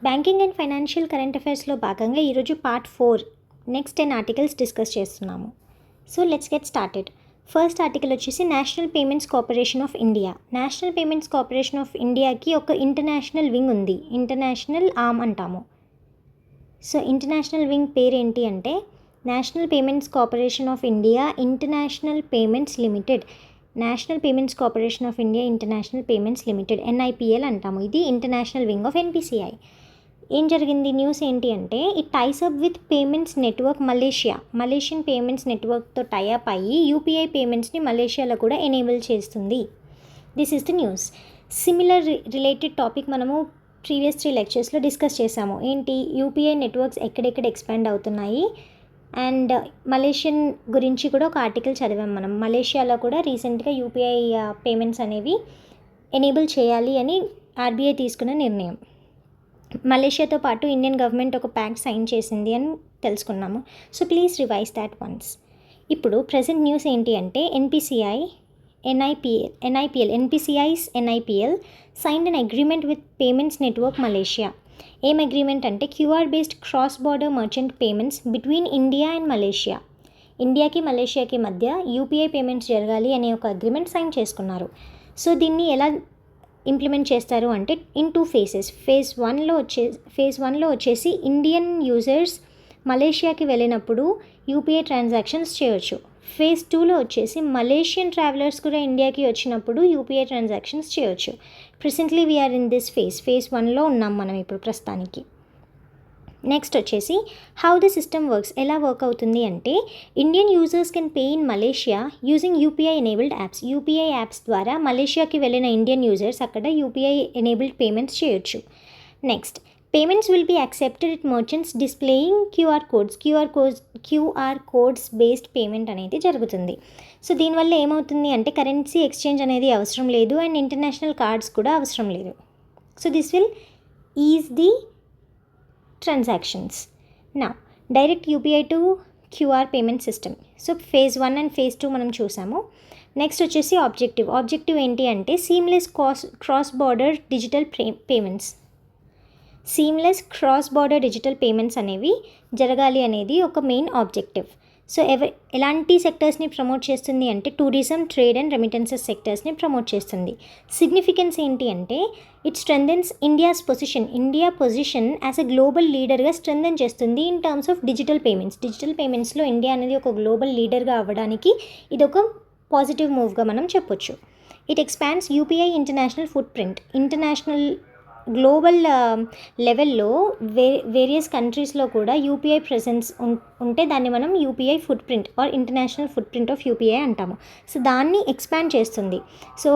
Banking and financial current అఫైర్స్లో భాగంగా ఈరోజు పార్ట్ 4 నెక్స్ట్ 10 ఆర్టికల్స్ డిస్కస్ చేస్తున్నాము. So let's get started. First article వచ్చేసి National Payments Corporation of India. National Payments Corporation of ఇండియాకి ఒక international wing ఉంది, international arm అంటాము. సో ఇంటర్నేషనల్ వింగ్ పేరు ఏంటి అంటే National Payments Corporation of India International payments Limited. National Payments Corporation of India International payments Limited NIPL అంటాము. ఇది international wing of NPCI. ఏం జరిగింది, న్యూస్ ఏంటి అంటే it ties up with payments network Malaysian payments నెట్వర్క్తో టైఅప్ అయ్యి UPI పేమెంట్స్ని మలేషియాలో కూడా ఎనేబుల్ చేస్తుంది. This is the news. Similar related topic మనము ప్రీవియస్ 3 లెక్చర్స్లో డిస్కస్ చేసాము. ఏంటి, UPI నెట్వర్క్స్ ఎక్కడెక్కడ ఎక్స్పాండ్ అవుతున్నాయి అండ్ మలేషియన్ గురించి కూడా ఒక ఆర్టికల్ చదివాం మనం. మలేషియాలో కూడా రీసెంట్గా UPI పేమెంట్స్ అనేవి ఎనేబుల్ చేయాలి అని RBI తీసుకున్న నిర్ణయం. మలేషియాతో పాటు ఇండియన్ గవర్నమెంట్ ఒక ప్యాక్ట్ సైన్ చేసింది అని తెలుసుకున్నాము. So please revise that once. ఇప్పుడు ప్రజెంట్ న్యూస్ ఏంటి అంటే NPCI's NIPL signed an agreement with Payments Network Malaysia. ఏం అగ్రిమెంట్ అంటే QR based cross border merchant payments between India and Malaysia. ఇండియాకి మలేషియాకి మధ్య UPI పేమెంట్స్ జరగాలి అనే ఒక అగ్రిమెంట్ సైన్ చేసుకున్నారు. సో దీన్ని ఎలా ఇంప్లిమెంట్ చేస్తారు అంటే ఇన్ 2 phases. ఫేజ్ వన్లో వచ్చేసి ఇండియన్ యూజర్స్ మలేషియాకి వెళ్ళినప్పుడు UPI ట్రాన్సాక్షన్స్ చేయొచ్చు. ఫేజ్ 2లో వచ్చేసి మలేషియన్ ట్రావెలర్స్ కూడా ఇండియాకి వచ్చినప్పుడు UPI ట్రాన్సాక్షన్స్ చేయొచ్చు. Presently we are in this phase 1లో ఉన్నాం మనం ఇప్పుడు ప్రస్తుతానికి. నెక్స్ట్ వచ్చేసి హౌ ద సిస్టమ్ వర్క్స్, ఎలా వర్క్ అవుతుంది అంటే Indian users can pay in Malaysia using UPI enabled apps. UPI apps ద్వారా మలేషియాకి వెళ్ళిన ఇండియన్ యూజర్స్ అక్కడ UPI ఎనేబుల్డ్ పేమెంట్స్ చేయొచ్చు. Next, payments will be accepted it merchants displaying QR codes based payment అనేది జరుగుతుంది. సో దీనివల్ల ఏమవుతుంది అంటే కరెన్సీ ఎక్స్చేంజ్ అనేది అవసరం లేదు అండ్ ఇంటర్నేషనల్ కార్డ్స్ కూడా అవసరం లేదు. So this will is the transactions. నా direct UPI to QR payment system. So phase 1 and phase 2 మనం చూసాము. నెక్స్ట్ వచ్చేసి ఆబ్జెక్టివ్ ఏంటి అంటే seamless cross border digital payments. Cross border digital payments అనేవి జరగాలి అనేది ఒక మెయిన్ ఆబ్జెక్టివ్. సో ఎలాంటి సెక్టర్స్ని ప్రమోట్ చేస్తుంది అంటే టూరిజం, ట్రేడ్ అండ్ రెమిటెన్సెస్ సెక్టర్స్ని ప్రమోట్ చేస్తుంది. సిగ్నిఫికెన్స్ ఏంటి అంటే it strengthens India position as a global లీడర్గా స్ట్రెంథెన్ చేస్తుంది ఇన్ టర్మ్స్ ఆఫ్ డిజిటల్ పేమెంట్స్లో ఇండియా అనేది ఒక గ్లోబల్ లీడర్గా అవ్వడానికి ఇది ఒక పాజిటివ్ మూవ్గా మనం చెప్పొచ్చు. It expands UPI international foot print. Global లెవెల్లో వేరియస్ కంట్రీస్లో కూడా UPI ప్రెసెన్స్ ఉంటే దాన్ని మనం UPI foot print are international foot print of UPI అంటాము. సో దాన్ని ఎక్స్పాండ్ చేస్తుంది. సో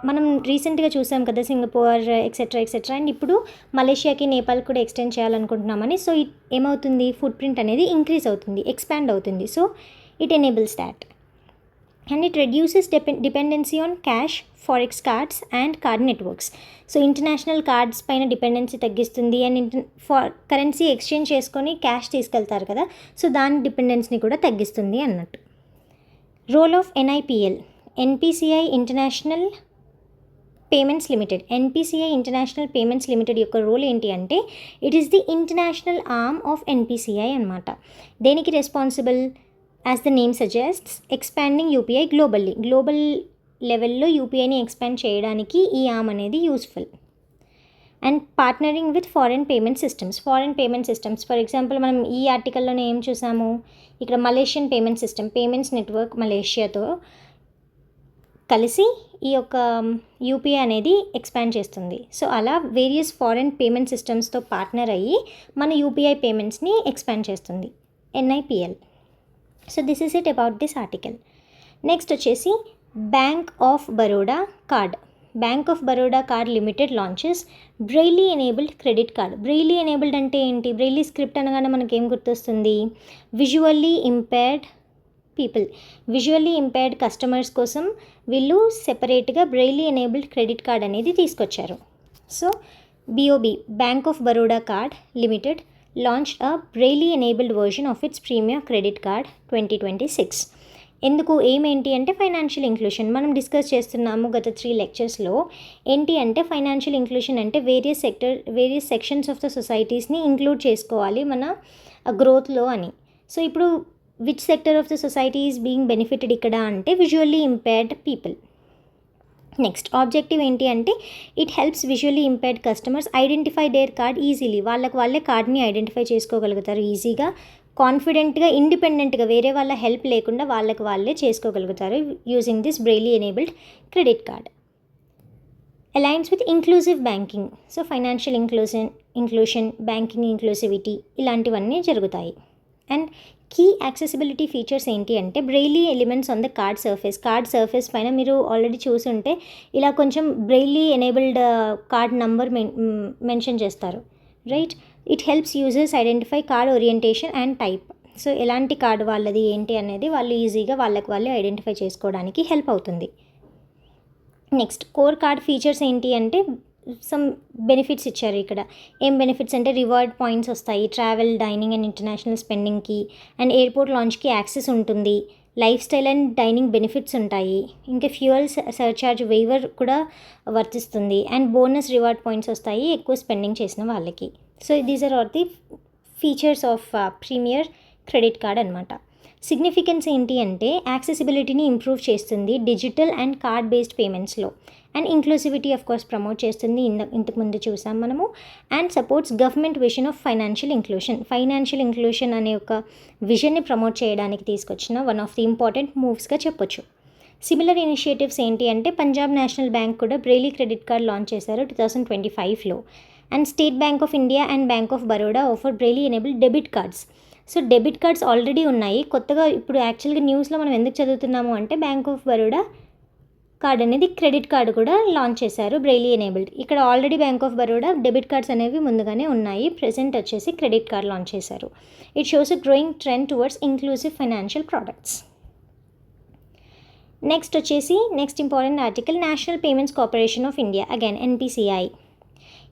మనం రీసెంట్గా చూసాం కదా సింగపూర్ ఎక్సెట్రా అండ్ ఇప్పుడు మలేషియాకి, నేపాల్ కూడా ఎక్స్టెండ్ చేయాలనుకుంటున్నామని. సో ఏమవుతుంది, ఫుట్ ప్రింట్ అనేది ఇంక్రీజ్ అవుతుంది, ఎక్స్పాండ్ అవుతుంది. So it enables that and it reduces dependency on cash, forex cards and card networks. So international cards పైన డిపెండెన్సీ తగ్గిస్తుంది అండ్ కరెన్సీ ఎక్స్చేంజ్ చేసుకొని cash తీసుకెళ్తారు కదా, సో దాని డిపెండెన్సీని కూడా తగ్గిస్తుంది అన్నట్టు. Role of NPCI international payments limited యొక్క రోల్ ఏంటి అంటే it is the international arm of NPCI అన్నమాట. దేనికి responsible? As the name suggests, expanding UPI global లెవెల్లో UPIని ఎక్స్పాండ్ చేయడానికి ఈ ఆర్మ్ అనేది useful. And partnering with foreign payment systems. For example మనం ఈ ఆర్టికల్లోనే ఏం చూసాము, ఇక్కడ మలేషియన్ పేమెంట్స్ నెట్వర్క్ మలేషియాతో కలిసి ఈ యొక్క UPI అనేది ఎక్స్పాండ్ చేస్తుంది. సో అలా వేరియస్ ఫారెన్ పేమెంట్ సిస్టమ్స్తో పార్ట్నర్ అయ్యి మన UPI పేమెంట్స్ని ఎక్స్పాండ్ చేస్తుంది NIPL. So this is it about this article. Next వచ్చేసి Bank of Baroda Card Limited launches Braille enabled credit card. Braille enabled అంటే ఏంటి? బ్రెయిలీ స్క్రిప్ట్ అనగానే మనకేం గుర్తొస్తుంది? విజువల్లీ ఇంపేర్డ్ కస్టమర్స్ కోసం వీళ్ళు సెపరేట్గా బ్రెయిలీ ఎనేబుల్డ్ క్రెడిట్ కార్డ్ అనేది తీసుకొచ్చారు. So BOB bank of Baroda Card limited launched a Braille-enabled version of its Premier Credit Card 2026. ఎందుకు ఏంటి అంటే ఫైనాన్షియల్ ఇంక్లూషన్ మనం డిస్కస్ చేస్తున్నాము గత 3 లెక్చర్స్లో. ఏంటి అంటే ఫైనాన్షియల్ ఇంక్లూషన్ అంటే వేరియస్ సెక్షన్స్ ఆఫ్ ద సొసైటీస్ని ఇంక్లూడ్ చేసుకోవాలి మన గ్రోత్లో అని. సో ఇప్పుడు which sector of the society is being benefited ఇక్కడ అంటే visually impaired people. Next objective ఏంటి అంటే it helps visually impaired customers identify their card easily. వాళ్ళే కార్డ్ని ఐడెంటిఫై చేసుకోగలుగుతారు ఈజీగా, కాన్ఫిడెంట్గా, ఇండిపెండెంట్గా, వేరే వాళ్ళ హెల్ప్ లేకుండా వాళ్ళే చేసుకోగలుగుతారు using this Braille enabled credit card. Aligns with inclusive banking. So financial inclusion, banking inclusivity ఇలాంటివన్నీ జరుగుతాయి. అండ్ కీ యాక్సెసిబిలిటీ ఫీచర్స్ ఏంటి అంటే Braille elements on the card surface పైన మీరు ఆల్రెడీ చూసుంటే ఇలా కొంచెం Braille enabled card number mention చేస్తారు, right. It helps users identify card orientation and type. So ఎలాంటి కార్డ్ వాళ్ళది ఏంటి అనేది వాళ్ళు ఈజీగా వాళ్ళే ఐడెంటిఫై చేసుకోవడానికి హెల్ప్ అవుతుంది. నెక్స్ట్ కోర్ కార్డ్ ఫీచర్స్ ఏంటి అంటే సమ్ బెనిఫిట్స్ ఇచ్చారు ఇక్కడ. ఏం బెనిఫిట్స్ అంటే రివార్డ్ పాయింట్స్ వస్తాయి, ట్రావెల్, డైనింగ్ అండ్ ఇంటర్నేషనల్ స్పెండింగ్కి, అండ్ ఎయిర్పోర్ట్ లాంచ్కి యాక్సెస్ ఉంటుంది, lifestyle and dining benefits ఉంటాయి, ఇంకా ఫ్యూయల్ సర్చార్జ్ వేవర్ కూడా వర్తిస్తుంది, అండ్ బోనస్ రివార్డ్ పాయింట్స్ వస్తాయి ఎక్కువ స్పెండింగ్ చేసిన వాళ్ళకి. So these are all the features of premier credit card అనమాట. సిగ్నిఫికెన్స్ ఏంటి అంటే యాక్సెసిబిలిటీని ఇంప్రూవ్ చేస్తుంది డిజిటల్ అండ్ కార్డ్ బేస్డ్ పేమెంట్స్లో, and inclusivity of course promote చేస్తుంది, ఇంతకుముందు చూసాం మనము, and supports government vision of financial inclusion అనే ఒక విజన్ని ప్రమోట్ చేయడానికి తీసుకొచ్చిన వన్ ఆఫ్ ది ఇంపార్టెంట్ మూవ్స్గా చెప్పొచ్చు. సిమిలర్ ఇనిషియేటివ్స్ ఏంటి అంటే పంజాబ్ నేషనల్ బ్యాంక్ కూడా బ్రెయిలీ క్రెడిట్ కార్డ్ లాంచ్ చేశారు 2025లో, and state bank of India and bank of Baroda offer Braille enabled debit cards. So debit cards already ఉన్నాయి, కొత్తగా ఇప్పుడు యాక్చువల్గా న్యూస్లో మనం ఎందుకు చదువుతున్నాము అంటే బ్యాంక్ ఆఫ్ బరోడా కార్డ్ అనేది క్రెడిట్ కార్డు కూడా లాంచ్ చేశారు బ్రెయిలీ ఎనేబుల్డ్. ఇక్కడ already bank of Baroda debit cards అనేవి ముందుగానే ఉన్నాయి, ప్రెజెంట్ వచ్చేసి క్రెడిట్ కార్డ్ లాంచ్ చేశారు. It shows a growing trend towards inclusive financial products. Next important article national Payments Corporation of India, again NPCI.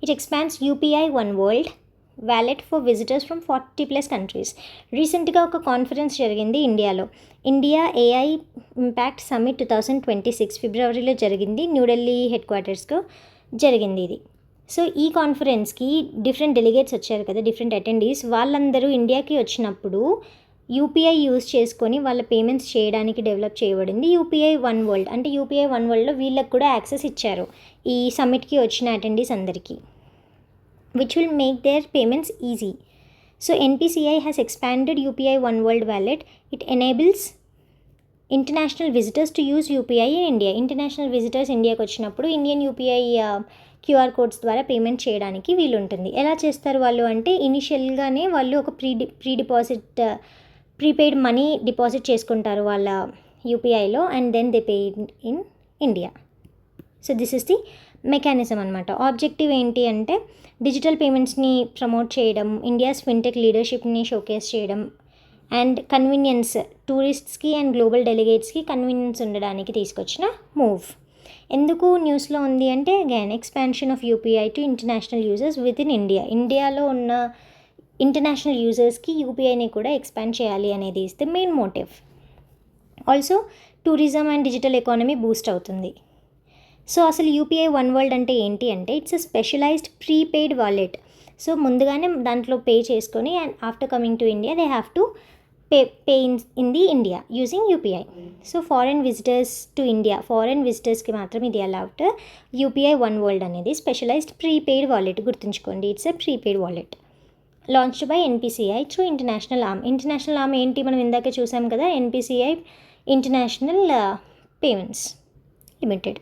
It expands UPI one world wallet for visitors from 40+ countries. రీసెంట్గా ఒక conference జరిగింది ఇండియాలో, India AI impact summit 2026 ఫిబ్రవరిలో జరిగింది, New Delhi head క్వార్టర్స్లో జరిగింది ఇది. So ఈ కాన్ఫరెన్స్కి డిఫరెంట్ డెలిగేట్స్ వచ్చారు కదా, డిఫరెంట్ అటెండీస్, వాళ్ళందరూ ఇండియాకి వచ్చినప్పుడు UPI యూజ్ చేసుకొని వాళ్ళ పేమెంట్స్ చేయడానికి డెవలప్ చేయబడింది UPI వన్ వరల్డ్. అంటే UPI వన్ వరల్డ్లో వీళ్ళకి కూడా యాక్సెస్ ఇచ్చారు ఈ సమ్మిట్కి వచ్చిన అటెండీస్ అందరికీ, which will make their payments easy. So NPCI has expanded UPI One World Wallet. It enables international visitors to use UPI in India. International visitors ఇండియాకి వచ్చినప్పుడు ఇండియన్ UPI QR కోడ్స్ ద్వారా payment చేయడానికి వీలు ఉంటుంది. ఎలా చేస్తారు వాళ్ళు అంటే ఇనిషియల్గానే వాళ్ళు ఒక ప్రీపెయిడ్ మనీ డిపాజిట్ చేసుకుంటారు వాళ్ళ UPIలో, and then they pay in India. So this is the mechanism అనమాట. ఆబ్జెక్టివ్ ఏంటి అంటే డిజిటల్ పేమెంట్స్ని ప్రమోట్ చేయడం, ఇండియాస్ ఫిన్టెక్ లీడర్షిప్ని షోకేస్ చేయడం, అండ్ కన్వీనియన్స్, టూరిస్ట్స్కి అండ్ గ్లోబల్ డెలిగేట్స్కి కన్వీనియన్స్ ఉండడానికి తీసుకొచ్చిన మూవ్. ఎందుకు న్యూస్లో ఉంది అంటే again expansion of UPI to international users with in India. ఇండియాలో ఉన్న ఇంటర్నేషనల్ యూజర్స్కి UPIని కూడా ఎక్స్పాండ్ చేయాలి అనేది is the main motive. Also tourism and digital economy boost అవుతుంది. సో అసలు UPI వన్ వరల్డ్ అంటే ఏంటి అంటే it's a specialised prepaid wallet. So ముందుగానే దాంట్లో పే చేసుకొని and after coming to India they have to pay in the India using UPI. So foreign విజిటర్స్కి మాత్రం ఇది అలౌడ్. UPI వన్ వరల్డ్ అనేది స్పెషలైజ్డ్ ప్రీపెయిడ్ వాలెట్, గుర్తుంచుకోండి, it's a prepaid wallet launched by NPCI through international arm ఏంటి మనం ఇందాక చూసాం కదా, NPCI international payments Limited.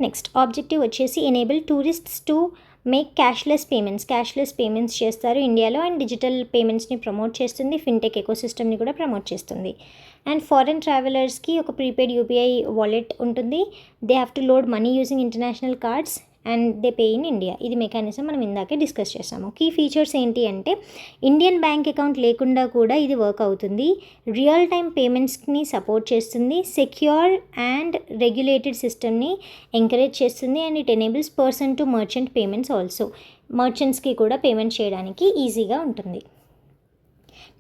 Next objective వచ్చేసి enable tourists to make cashless payments చేస్తారు ఇండియాలో, అండ్ డిజిటల్ పేమెంట్స్ని ప్రమోట్ చేస్తుంది, ఫిన్టెక్ ఎకోసిస్టమ్ని కూడా ప్రమోట్ చేస్తుంది. అండ్ ఫారెన్ ట్రావెలర్స్కి ఒక ప్రీపెయిడ్ UPI వాలెట్ ఉంటుంది, they have to load money using international cards and they pay in India. ఇది మెకానిజం మనం ఇందాకే డిస్కస్ చేసాము. కీ ఫీచర్స్ ఏంటి అంటే ఇండియన్ బ్యాంక్ అకౌంట్ లేకుండా కూడా ఇది వర్క్ అవుతుంది, రియల్ టైం పేమెంట్స్ని సపోర్ట్ చేస్తుంది, సెక్యూర్ అండ్ రెగ్యులేటెడ్ సిస్టమ్ని ఎంకరేజ్ చేస్తుంది, and it enables person to merchant payments also. మర్చెంట్స్కి కూడా పేమెంట్ చేయడానికి ఈజీగా ఉంటుంది.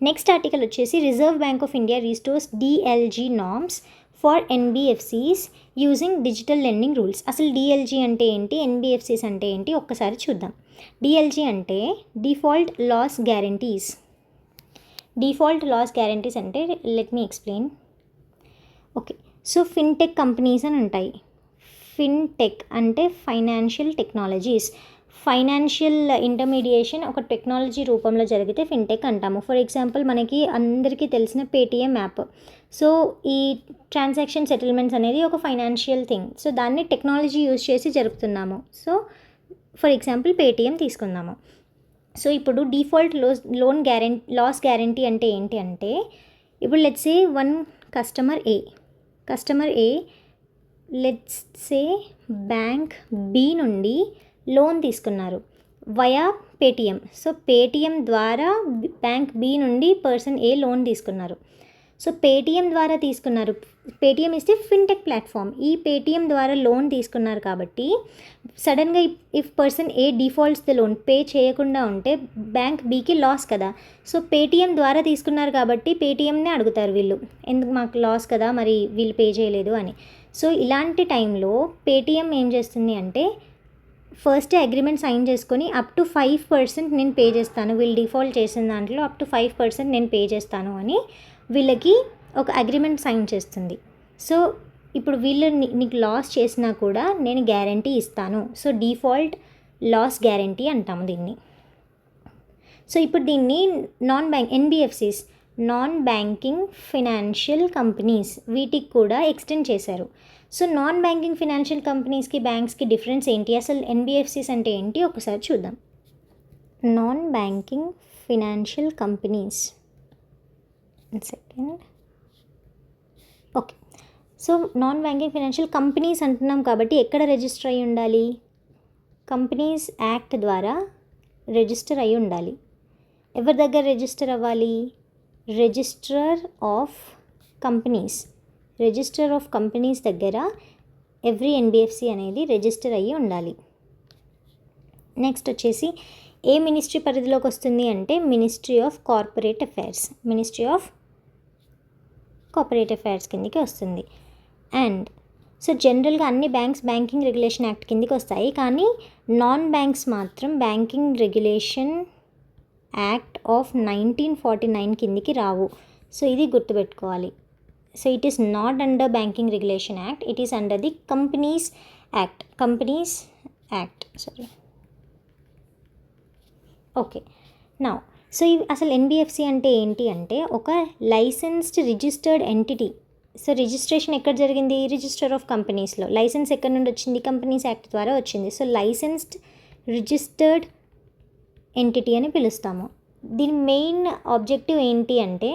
నెక్స్ట్ ఆర్టికల్ వచ్చేసి Reserve bank of India restores DLG norms for NBFCs using digital lending rules. అసలు డిఎల్జీ అంటే ఏంటి, ఎన్బిఎఫ్సిస్ అంటే ఏంటి ఒక్కసారి చూద్దాం. డిఎల్జీ అంటే default loss guarantees. Default loss guarantees అంటే let me explain. Okay, so fintech companies అని ఉంటాయి. ఫిన్టెక్ అంటే ఫైనాన్షియల్ టెక్నాలజీస్. ఫైనాన్షియల్ ఇంటర్మీడియేషన్ ఒక టెక్నాలజీ రూపంలో జరిగితే ఫిన్టెక్ అంటాము. ఫర్ ఎగ్జాంపుల్ మనకి అందరికీ తెలిసిన పేటిఎం యాప్. సో ఈ ట్రాన్సాక్షన్ సెటిల్మెంట్స్ అనేది ఒక ఫైనాన్షియల్ థింగ్. సో దాన్ని టెక్నాలజీ యూజ్ చేసి జరుపుతున్నాము. సో ఫర్ ఎగ్జాంపుల్ పేటిఎం తీసుకుందాము. సో ఇప్పుడు డిఫాల్ట్ లాస్ గ్యారంటీ అంటే ఏంటి అంటే, ఇప్పుడు let's say one customer A let's say bank B నుండి లోన్ తీసుకున్నారు వయా పేటిఎం. సో పేటిఎం ద్వారా బ్యాంక్ బి నుండి పర్సన్ ఏ లోన్ తీసుకున్నారు. సో పేటిఎం ద్వారా తీసుకున్నారు. Paytm is the fintech platform. ఈ పేటిఎం ద్వారా లోన్ తీసుకున్నారు కాబట్టి సడన్గా if person A defaults the loan, pay చేయకుండా ఉంటే బ్యాంక్ బీకి లాస్ కదా. సో పేటిఎం ద్వారా తీసుకున్నారు కాబట్టి పేటిఎంనే అడుగుతారు వీళ్ళు, ఎందుకు మాకు లాస్ కదా, మరి వీళ్ళు పే చేయలేదు అని. సో ఇలాంటి టైంలో పేటిఎం ఏం చేస్తుంది అంటే, ఫస్ట్ అగ్రిమెంట్ సైన్ చేసుకొని అప్ టు 5% నేను పే చేస్తాను, వీళ్ళు డిఫాల్ట్ చేసిన దాంట్లో అప్ టు 5% నేను పే చేస్తాను అని వీళ్ళకి ఒక అగ్రిమెంట్ సైన్ చేస్తుంది. సో ఇప్పుడు వీళ్ళు నీకు లాస్ చేసినా కూడా నేను గ్యారంటీ ఇస్తాను. సో డిఫాల్ట్ లాస్ గ్యారంటీ అంటాము దీన్ని. సో ఇప్పుడు దీన్ని NBFCs, non banking financial companies, వీటికి కూడా ఎక్స్టెండ్ చేశారు. సో నాన్ బ్యాంకింగ్ ఫైనాన్షియల్ కంపెనీస్కి బ్యాంక్స్కి డిఫరెన్స్ ఏంటి, అసలు ఎన్బిఎఫ్సిస్ అంటే ఏంటి ఒకసారి చూద్దాం. Non banking financial companies, second. Okay, so non banking financial companies అంటున్నాం కాబట్టి ఎక్కడ రిజిస్టర్ అయి ఉండాలి, కంపెనీస్ యాక్ట్ ద్వారా రిజిస్టర్ అయి ఉండాలి. ఎవరి దగ్గర రిజిస్టర్ అవ్వాలి, రిజిస్టర్ ఆఫ్ కంపెనీస్ దగ్గర ఎవ్రీ ఎన్బిఎఫ్సి అనేది రిజిస్టర్ అయ్యి ఉండాలి. నెక్స్ట్ వచ్చేసి ఏ మినిస్ట్రీ పరిధిలోకి వస్తుంది అంటే మినిస్ట్రీ ఆఫ్ కార్పొరేట్ అఫైర్స్ కిందకి వస్తుంది. అండ్ సో జనరల్గా అన్ని బ్యాంక్స్ బ్యాంకింగ్ రెగ్యులేషన్ యాక్ట్ కిందకి వస్తాయి, కానీ నాన్ బ్యాంక్స్ మాత్రం బ్యాంకింగ్ రెగ్యులేషన్ యాక్ట్ ఆఫ్ 1949 కిందికి రావు. సో ఇది గుర్తుపెట్టుకోవాలి. So it is not under banking regulation act, it is under the companies act. Okay, now so అసలు ఎన్బిఎఫ్సి అంటే ఏంటి అంటే ఒక licensed registered entity. So registration ఎక్కడ జరిగింది, రిజిస్టర్ ఆఫ్ కంపెనీస్లో. లైసెన్స్ ఎక్కడి నుండి వచ్చింది, కంపెనీస్ యాక్ట్ ద్వారా వచ్చింది. సో లైసెన్స్డ్ రిజిస్టర్డ్ ఎంటిటీ అని పిలుస్తాము. దీని మెయిన్ ఆబ్జెక్టివ్ ఏంటి అంటే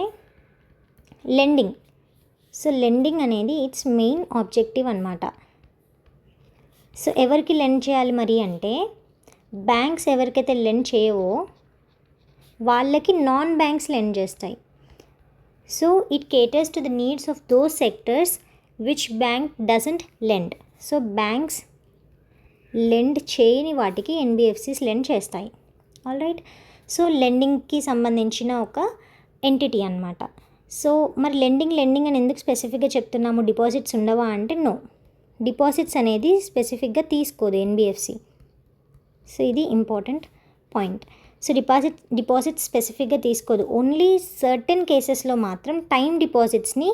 లెండింగ్. సో లెండింగ్ అనేది ఇట్స్ మెయిన్ ఆబ్జెక్టివ్ అనమాట. సో ఎవరికి లెండ్ చేయాలి మరి అంటే, బ్యాంక్స్ ఎవరికైతే లెండ్ చేయవో వాళ్ళకి నాన్ బ్యాంక్స్ లెండ్ చేస్తాయి. So it caters to the needs of those sectors which bank doesn't lend. So banks lend చేయని వాటికి ఎన్బిఎఫ్సిస్ లెండ్ చేస్తాయి. ఆల్ రైట్, సో లెండింగ్కి సంబంధించిన ఒక ఎంటిటీ అనమాట. సో మరి లెండింగ్ అని ఎందుకు స్పెసిఫిక్గా చెప్తున్నాము, డిపాజిట్స్ ఉండవా అంటే నో, డిపాజిట్స్ అనేది స్పెసిఫిక్గా తీసుకోదు ఎన్బిఎఫ్సి. సో ఇది ఇంపార్టెంట్ పాయింట్. సో డిపాజిట్స్ స్పెసిఫిక్గా తీసుకోదు, ఓన్లీ సర్టెన్ కేసెస్లో మాత్రం టైం డిపాజిట్స్ని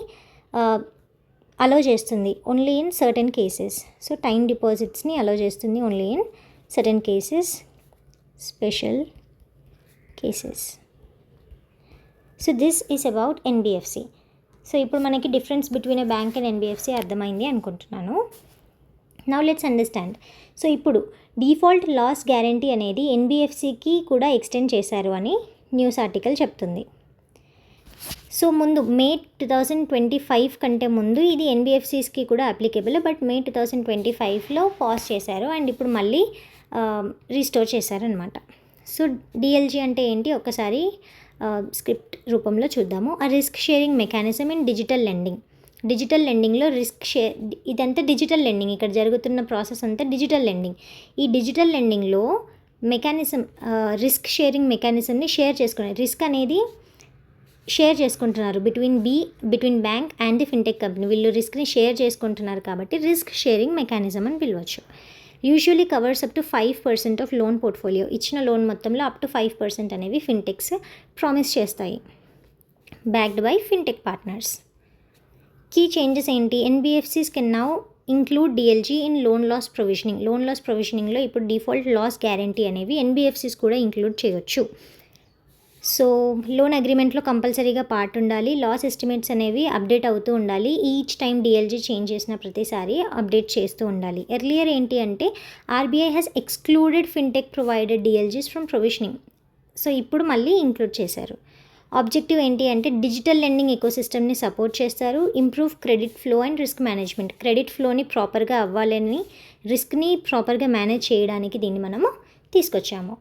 అలో చేస్తుంది, only in certain cases. So time డిపాజిట్స్ని అలో చేస్తుంది only in certain cases, special cases. So this is about NBFC. So ఇప్పుడు మనకి difference between a bank and NBFC అర్థమైంది అనుకుంటున్నాను. Now let's understand. సో ఇప్పుడు default loss guarantee అనేది ఎన్బిఎఫ్సికి కూడా ఎక్స్టెండ్ చేశారు అని న్యూస్ ఆర్టికల్ చెప్తుంది. సో ముందు May 2025 కంటే ముందు ఇది ఎన్బిఎఫ్సిస్కి కూడా అప్లికేబుల్, బట్ May 2025లో పాస్ చేశారు అండ్ ఇప్పుడు మళ్ళీ రీస్టోర్ చేశారనమాట. సో డిఎల్జీ అంటే ఏంటి ఒకసారి స్క్రిప్ట్ రూపంలో చూద్దాము. ఆ risk sharing mechanism in digital లెండింగ్లో ఇదంతా డిజిటల్ లెండింగ్, ఇక్కడ జరుగుతున్న ప్రాసెస్ అంతా డిజిటల్ లెండింగ్. ఈ డిజిటల్ లెండింగ్లో మెకానిజం రిస్క్ షేరింగ్ మెకానిజంని షేర్ చేసుకునే, రిస్క్ అనేది షేర్ చేసుకుంటున్నారు between bank and the fintech company. వీళ్ళు రిస్క్ని షేర్ చేసుకుంటున్నారు కాబట్టి రిస్క్ షేరింగ్ మెకానిజం అని పిలవచ్చు. Usually covers up to 5% of loan portfolio. ఇచ్చిన లోన్ మొత్తంలో అప్ టు 5% అనేవి ఫిన్టెక్స్ ప్రామిస్ చేస్తాయి, backed by fintech partners. Key changes ఏంటి? NBFCs can now include DLG in loan loss provisioning. Loan loss ప్రొవిజనింగ్లో ఇప్పుడు default loss guarantee అనేవి NBFCs కూడా include చేయొచ్చు. సో లోన్ అగ్రిమెంట్లో కంపల్సరీగా పార్ట్ ఉండాలి. లాస్ ఎస్టిమేట్స్ అనేవి అప్డేట్ అవుతూ ఉండాలి. ఈచ్ టైం డిఎల్జీ చేంజ్ చేసిన ప్రతిసారి అప్డేట్ చేస్తూ ఉండాలి. ఎర్లియర్ ఏంటి అంటే RBI has excluded fintech provided DLGs from provisioning. So ఇప్పుడు మళ్ళీ ఇంక్లూడ్ చేశారు. ఆబ్జెక్టివ్ ఏంటి అంటే డిజిటల్ లెండింగ్ ఎకోసిస్టమ్ని సపోర్ట్ చేస్తారు, improve credit flow and risk management. Credit ఫ్లోని ప్రాపర్గా అవ్వాలని, రిస్క్ని ప్రాపర్గా మేనేజ్ చేయడానికి దీన్ని మనము తీసుకొచ్చాము.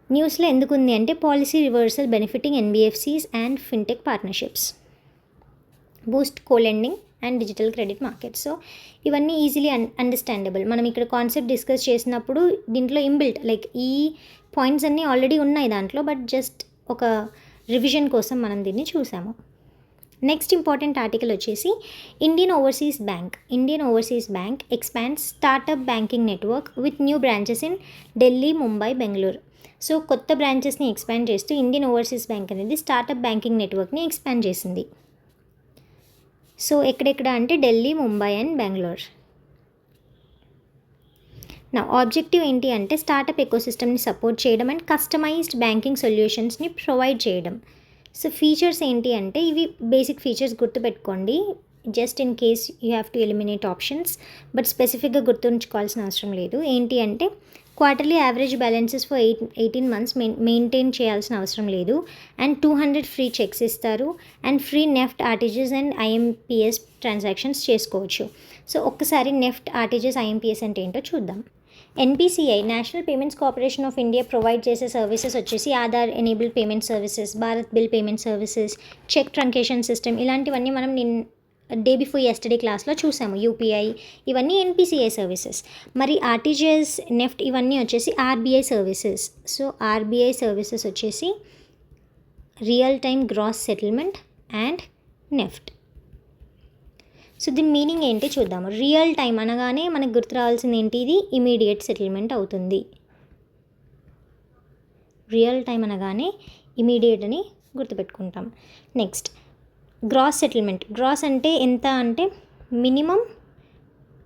న్యూస్లో ఎందుకు ఉంది అంటే policy reversal benefiting NBFCs and fintech partnerships, boost colending and digital credit market. So ఇవన్నీ ఈజీలీ అండర్స్టాండబుల్. మనం ఇక్కడ కాన్సెప్ట్ డిస్కస్ చేసినప్పుడు దీంట్లో ఇంబిల్ట్ లైక్ ఈ పాయింట్స్ అన్నీ ఆల్రెడీ ఉన్నాయి దాంట్లో, బట్ జస్ట్ ఒక రివిజన్ కోసం మనం దీన్ని చూసాము. నెక్స్ట్ ఇంపార్టెంట్ ఆర్టికల్ వచ్చేసి Indian overseas bank expands startup banking network with new branches in Delhi, Mumbai, Bengaluru. So కొత్త బ్రాంచెస్ని ఎక్స్పాండ్ చేస్తూ ఇండియన్ ఓవర్సీస్ బ్యాంక్ అనేది స్టార్టప్ బ్యాంకింగ్ నెట్వర్క్ని ఎక్స్పాండ్ చేసింది. సో ఎక్కడెక్కడ అంటే ఢిల్లీ, ముంబై అండ్ బెంగళూరు. నా ఆబ్జెక్టివ్ ఏంటి అంటే స్టార్టప్ ఎకోసిస్టమ్ని సపోర్ట్ చేయడం అండ్ కస్టమైజ్డ్ బ్యాంకింగ్ సొల్యూషన్స్ని ప్రొవైడ్ చేయడం. సో ఫీచర్స్ ఏంటి అంటే ఇవి బేసిక్ ఫీచర్స్ గుర్తుపెట్టుకోండి, just in case you have to eliminate options, but స్పెసిఫిక్గా గుర్తుంచుకోవాల్సిన అవసరం లేదు. ఏంటి అంటే quarterly average balances for 18 months maintain చేయాల్సిన అవసరం లేదు, అండ్ 200 ఫ్రీ చెక్స్ ఇస్తారు, and free NEFT RTGS and IMPS transactions చేసుకోవచ్చు. సో ఒక్కసారి నెఫ్ట్ ఆర్టీజీఎస్ ఐఎంపిఎస్ అంటే ఏంటో చూద్దాం. NPCI national Payments Corporation of India provide చేసే సర్వీసెస్ వచ్చేసి Aadhaar enabled payment services, Bharat bill payment services, cheque truncation system, ఇలాంటివన్నీ మనం డే బిఫోర్ యెస్టర్డే క్లాస్లో చూసాము. యూపీఐ ఇవన్నీ ఎన్పిసిఐ సర్వీసెస్. మరి ఆర్టీజీఎస్, నెఫ్ట్ ఇవన్నీ వచ్చేసి RBI services. So RBI services వచ్చేసి real time gross settlement and NEFT. So దీని మీనింగ్ ఏంటి చూద్దాము. రియల్ టైం అనగానే మనకు గుర్తు రావాల్సింది ఏంటి? ఇది ఇమీడియట్ సెటిల్మెంట్ అవుతుంది. రియల్ టైం అనగానే ఇమీడియట్ అని గుర్తుపెట్టుకుంటాం. Next gross settlement. గ్రాస్ అంటే ఎంత అంటే మినిమం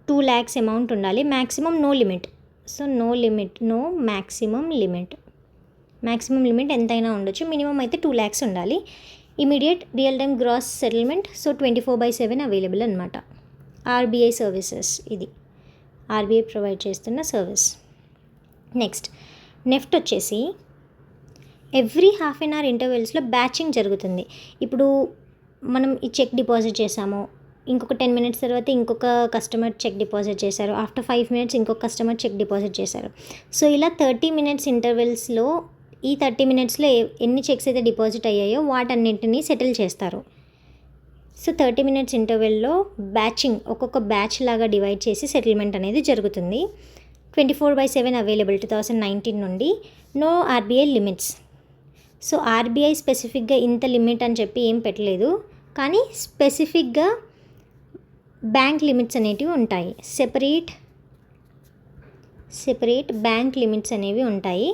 2 lakhs అమౌంట్ ఉండాలి, maximum no limit. So no maximum limit ఎంతైనా ఉండొచ్చు, మినిమం అయితే 2 lakhs ఉండాలి. Immediate real time gross settlement, so 24/7 available అనమాట. ఆర్బీఐ సర్వీసెస్, ఇది ఆర్బీఐ ప్రొవైడ్ చేస్తున్న సర్వీస్. నెక్స్ట్ నెఫ్ట్ వచ్చేసి ఎవ్రీ హాఫ్ అన్ అవర్ ఇంటర్వెల్స్లో బ్యాచింగ్ జరుగుతుంది. ఇప్పుడు మనం ఈ చెక్ డిపాజిట్ చేసాము, ఇంకొక 10 minutes తర్వాత ఇంకొక కస్టమర్ చెక్ డిపాజిట్ చేశారు, ఆఫ్టర్ 5 minutes ఇంకొక కస్టమర్ చెక్ డిపాజిట్ చేశారు. సో ఇలా 30 minutes ఇంటర్వెల్స్లో ఈ 30 minutesలో ఎన్ని చెక్స్ అయితే డిపాజిట్ అయ్యాయో వాటన్నింటినీ సెటిల్ చేస్తారు. సో 30 minutes ఇంటర్వెల్లో బ్యాచింగ్, ఒక్కొక్క బ్యాచ్ లాగా డివైడ్ చేసి సెటిల్మెంట్ అనేది జరుగుతుంది. 24/7 అవైలబుల్ 2019 నుండి. No RBI limits. So RBI స్పెసిఫిక్గా ఇంత లిమిట్ అని చెప్పి ఏం పెట్టలేదు, కానీ స్పెసిఫిక్గా బ్యాంక్ లిమిట్స్ అనేటివి ఉంటాయి. సెపరేట్ బ్యాంక్ లిమిట్స్ అనేవి ఉంటాయి.